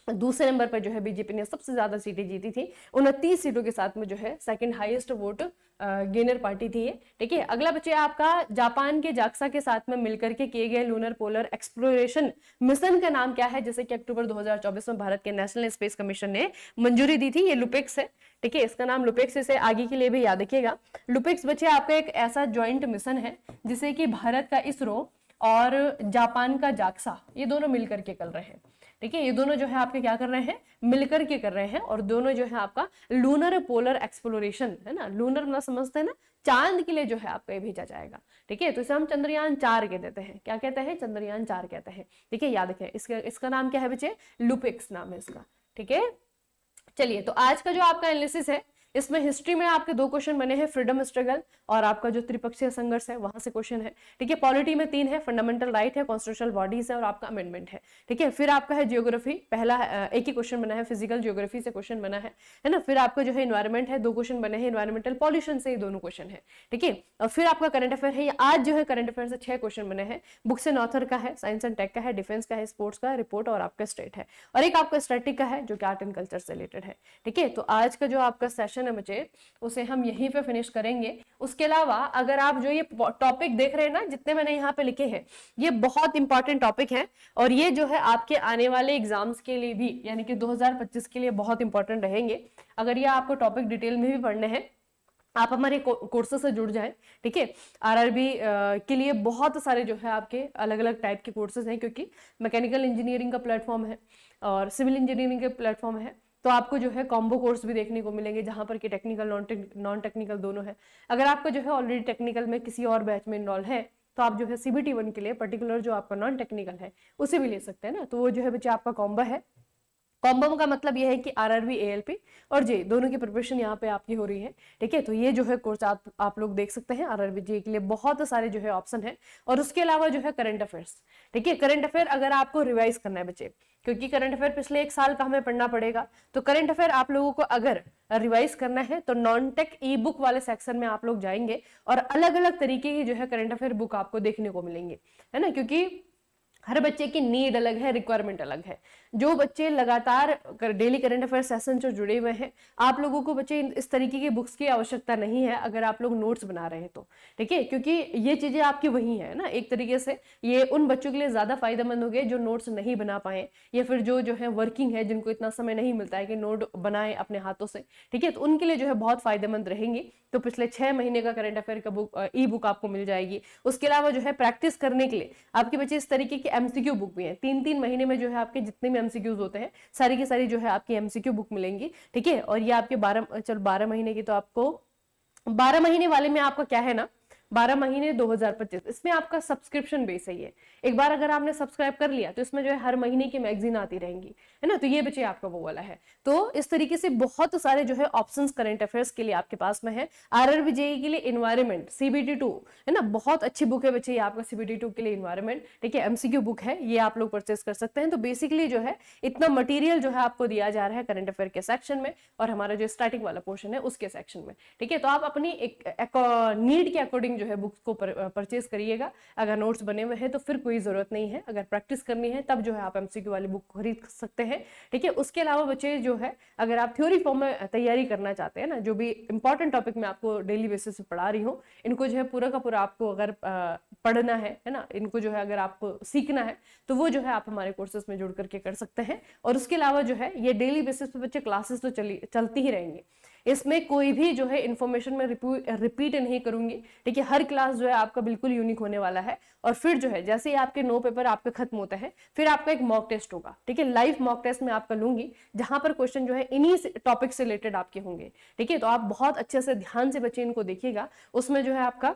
दूसरे नंबर पर जो है बीजेपी ने सबसे ज्यादा सीटें जीती थी, 29 सीटों के साथ में जो है second highest vote gainer party थी ये। ठीक है, अगला बच्चे आपका जापान के जाक्सा के साथ में मिलकर के किए गए लूनर पोलर एक्सप्लोरेशन मिशन का नाम क्या है, जैसे कि अक्टूबर 2024 में भारत के नेशनल स्पेस कमीशन ने मंजूरी दी थी। ये लुपेक्स है। ठीक है, इसका नाम लुपेक्स, इसे आगे के लिए भी याद रखिएगा। लुपेक्स बच्चे आपका एक ऐसा ज्वाइंट मिशन है जिसे कि भारत का इसरो और जापान का जाक्सा ये दोनों मिलकर के कर रहे हैं। ठीक है, ये दोनों जो है आपके क्या कर रहे हैं, मिलकर के कर रहे हैं, और दोनों जो है आपका लूनर पोलर एक्सप्लोरेशन है ना, लूनर ना समझते हैं ना, चांद के लिए जो है आपको भेजा जाएगा। ठीक है, तो इसे हम चंद्रयान 4 कह देते हैं। क्या कहते हैं? चंद्रयान 4 कहते हैं। ठीक है, याद रखें, इसका नाम क्या है बच्चे? लुपेक्स नाम है इसका। ठीक है, चलिए, तो आज का जो आपका एनालिसिस है इसमें हिस्ट्री में आपके 2 क्वेश्चन बने हैं, फ्रीडम स्ट्रगल और आपका जो त्रिपक्षीय संघर्ष है वहां से क्वेश्चन है, ठीक है। पॉलिटी में 3 है, फंडामेंटल राइट है, कॉन्स्टिट्यूशनल बॉडीज है और आपका अमेंडमेंट है, ठीक है। फिर आपका है जियोग्राफी, पहला एक ही क्वेश्चन बना है, फिजिकल जियोग्राफी से क्वेश्चन बना है ना। फिर आपका जो है इन्वायरमेंट है, 2 क्वेश्चन बने हैं, इन्वायरमेंटल पॉल्यूशन से ये दोनों क्वेश्चन है, ठीक है। और फिर आपका करंट अफेयर है, आज जो है करंट अफेयर से 6 क्वेश्चन बने हैं, बुक्स एंड ऑथर का है, साइंस एंड टेक का है, डिफेंस का है, स्पोर्ट्स का, रिपोर्ट और आपका स्टेट है, और एक आपका स्टैटिक का है जो कि आर्ट एंड कल्चर से रिलेटेड है, ठीक है। तो आज का जो आपका सेशन है बच्चे उसे हम यहीं पे फिनिश करेंगे। उसके अलावा अगर आप जो ये टॉपिक देख रहे हैं ना, जितने मैंने यहाँ पे लिखे हैं ये बहुत इंपॉर्टेंट टॉपिक है, और ये जो है आपके आने वाले एग्जाम्स के लिए भी, यानी कि 2025 के लिए बहुत इंपॉर्टेंट रहेंगे। अगर ये आपको टॉपिक डिटेल में भी पढ़ने हैं, आप हमारे कोर्सेज से जुड़ जाएं, ठीक है। आरआरबी के लिए बहुत सारे जो है आपके अलग अलग टाइप के कोर्सेज हैं, क्योंकि मैकेनिकल इंजीनियरिंग का प्लेटफॉर्म है और सिविल इंजीनियरिंग का प्लेटफॉर्म है, तो आपको जो है कॉम्बो कोर्स भी देखने को मिलेंगे, जहां पर कि टेक्निकल नॉन टेक्निकल दोनों है। अगर आपका जो है ऑलरेडी टेक्निकल में किसी और बैच में इन्वॉल्व है, तो आप जो है CBT 1 के लिए पर्टिकुलर जो आपका नॉन टेक्निकल है उसे भी ले सकते हैं ना। तो वो जो है बच्चे आपका कॉम्बो है। कॉम्बो का मतलब यह है कि आरआरबी, ALP और जे दोनों की प्रिपरेशन यहाँ पे आपकी हो रही है, ठीक है। तो ये जो है कोर्स आप लोग देख सकते हैं। आरआरबी जे के लिए बहुत सारे जो है ऑप्शन है, और उसके अलावा जो है करंट अफेयर्स, ठीक है। करंट अफेयर अगर आपको रिवाइज करना है बच्चे, क्योंकि करंट अफेयर पिछले 1 साल का हमें पढ़ना पड़ेगा, तो करंट अफेयर आप लोगों को अगर रिवाइज करना है तो नॉन टेक ई बुक वाले सेक्शन में आप लोग जाएंगे, और अलग अलग तरीके की जो है करंट अफेयर बुक आपको देखने को मिलेंगे, है ना। क्योंकि हर बच्चे की नीड अलग है, रिक्वायरमेंट अलग है। जो बच्चे लगातार डेली करंट अफेयर सेशन से जुड़े हुए हैं, आप लोगों को बच्चे इस तरीके की बुक्स की आवश्यकता नहीं है अगर आप लोग नोट्स बना रहे हैं तो, ठीक है। क्योंकि ये चीजें आपकी वही है ना, एक तरीके से ये उन बच्चों के लिए ज्यादा फायदेमंद होंगे जो नोट्स नहीं बना पाए, या फिर जो है वर्किंग है, जिनको इतना समय नहीं मिलता है कि नोट बनाए अपने हाथों से, ठीक है। तो उनके लिए जो है बहुत फायदेमंद रहेंगी। तो पिछले 6 महीने का करंट अफेयर का बुक, ई बुक आपको मिल जाएगी। उसके अलावा जो है प्रैक्टिस करने के लिए आपके बच्चे इस तरीके की MCQ बुक भी है, 3-3 महीने में जो है आपके जितने भी MCQs होते हैं सारी की सारी जो है आपकी MCQ बुक मिलेंगी, ठीक है। और ये आपके 12 महीने की, तो आपको 12 महीने वाले में आपका क्या है ना, 12 महीने 2025, इसमें आपका सब्सक्रिप्शन बेस है। एक बार अगर आपने सब्सक्राइब कर लिया तो इसमें जो है हर महीने की मैगजीन आती रहेंगी, है ना। तो ये बच्चे आपका वो वाला है। तो इस तरीके से बहुत सारे जो है ऑप्शंस करंट अफेयर्स के लिए आपके पास में है। आरआरबी जेईई के लिए इन्वायरमेंट CBT 2 है ना, बहुत अच्छी बुक है बच्चे, ये आपका CBT 2 के लिए इन्वायरमेंट, ठीक है। MCQ बुक है, ये आप लोग परचेस कर सकते हैं। तो बेसिकली जो है इतना मटीरियल जो है आपको दिया जा रहा है करंट अफेयर के सेक्शन में, और हमारा जो स्टार्टिंग वाला पोर्शन है उसके सेक्शन में, ठीक है। तो आप अपनी एक नीड के अकॉर्डिंग जो है बुक्स को परचेज करिएगा। अगर नोट्स बने हुए हैं तो फिर कोई जरूरत नहीं है, अगर प्रैक्टिस करनी है तब जो है आप MCQ वाली बुक खरीद सकते हैं, ठीक है। उसके अलावा बच्चे जो है अगर आप थ्योरी फॉर्म में तैयारी करना चाहते हैं ना, जो भी इंपॉर्टेंट टॉपिक मैं आपको डेली बेसिस पे पढ़ा रही हूँ, इनको जो है पूरा का पूरा आपको अगर पढ़ना है ना, इनको जो है अगर आपको सीखना है तो वो जो है आप हमारे कोर्सेज में जुड़ करके कर सकते हैं। और उसके अलावा जो है ये डेली बेसिस पे बच्चे क्लासेस तो चलती ही रहेंगी, इसमें कोई भी जो है इन्फॉर्मेशन में रिपीट नहीं करूंगी, ठीक है। हर क्लास जो है आपका बिल्कुल यूनिक होने वाला है। और फिर जो है जैसे ही आपके 9 पेपर आपके खत्म होते हैं, फिर आपका एक मॉक टेस्ट होगा, ठीक है। लाइव मॉक टेस्ट में आपका लूंगी, जहां पर क्वेश्चन जो है इन्हीं टॉपिक से रिलेटेड आपके होंगे, ठीक है। तो आप बहुत अच्छे से ध्यान से बच्चे इनको देखिएगा, उसमें जो है आपका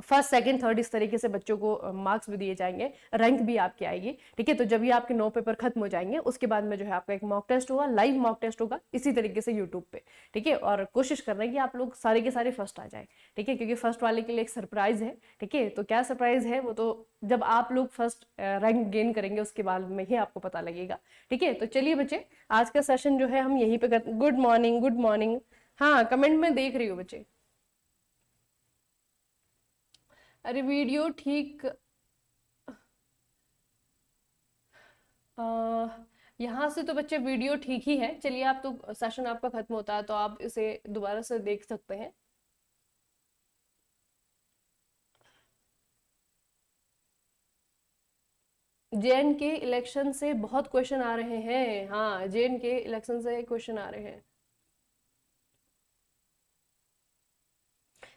फर्स्ट सेकंड थर्ड इस तरीके से बच्चों को मार्क्स भी दिए जाएंगे, रैंक भी आपकी आएगी, ठीक है। तो जब ये आपके 9 पेपर खत्म हो जाएंगे उसके बाद में जो है आपका एक मॉक टेस्ट होगा, लाइव मॉक टेस्ट होगा इसी तरीके से यूट्यूब पे, ठीक है। और कोशिश करना है कि आप लोग सारे के सारे फर्स्ट आ जाए, ठीक है, क्योंकि फर्स्ट वाले के लिए एक सरप्राइज है, ठीक है। तो क्या सरप्राइज है वो तो जब आप लोग फर्स्ट रैंक गेन करेंगे उसके बाद में ही आपको पता लगेगा, ठीक है। तो चलिए बच्चे आज का सेशन जो है हम यहीं पे करते। Good morning, good morning. हाँ कमेंट में देख रही हूँ बच्चे। अरे वीडियो ठीक, यहाँ से तो बच्चे वीडियो ठीक ही है। चलिए आप तो सेशन आपका खत्म होता है तो आप इसे दोबारा से देख सकते हैं। JNK इलेक्शन से बहुत क्वेश्चन आ रहे हैं। हाँ JNK इलेक्शन से क्वेश्चन आ रहे हैं।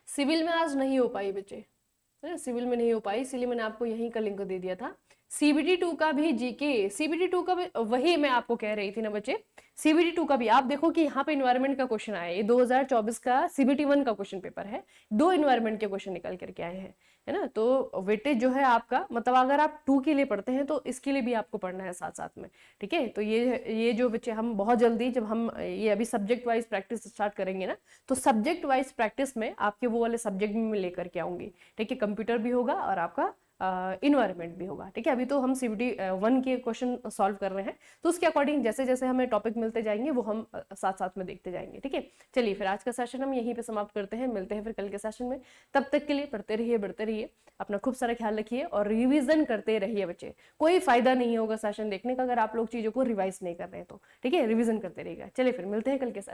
सिविल में आज नहीं हो पाई बच्चे, सिविल में नहीं हो पाई, इसीलिए मैंने आपको यहीं का लिंक दे दिया था। CBT 2 का भी जीके, CBT 2 का भी वही मैं आपको कह रही थी ना बच्चे, CBT 2 का भी आप देखो कि यहाँ पे इन्वायरमेंट का क्वेश्चन आया है। ये 2024 का CBT 1 का क्वेश्चन पेपर है, 2 इन्वायरमेंट के क्वेश्चन निकल करके आए हैं, है ना। तो वेटेज जो है आपका, मतलब अगर आप 2 के लिए पढ़ते हैं तो इसके लिए भी आपको पढ़ना है साथ साथ में, ठीक है। तो ये जो बच्चे, हम बहुत जल्दी जब हम ये अभी सब्जेक्ट वाइज प्रैक्टिस स्टार्ट करेंगे ना, तो सब्जेक्ट वाइज प्रैक्टिस में आपके वो वाले सब्जेक्ट भी मैं लेकर के आऊंगी, ठीक है। कंप्यूटर भी होगा और आपका इन्वायरमेंट भी होगा, ठीक है। अभी तो हम CBT 1 के क्वेश्चन सॉल्व कर रहे हैं, तो उसके अकॉर्डिंग जैसे जैसे हमें टॉपिक मिलते जाएंगे वो हम साथ साथ में देखते जाएंगे, ठीक है। चलिए फिर आज का सेशन हम यहीं पे समाप्त करते हैं, मिलते हैं फिर कल के सेशन में। तब तक के लिए पढ़ते रहिए, बढ़ते रहिए, अपना खूब सारा ख्याल रखिए और रिवीजन करते रहिए बच्चे। कोई फायदा नहीं होगा सेशन देखने का अगर आप लोग चीजों को रिवाइज नहीं कर रहे हैं तो, ठीक है। रिवीजन करते रहिएगा। चलिए फिर मिलते हैं कल के सेशन।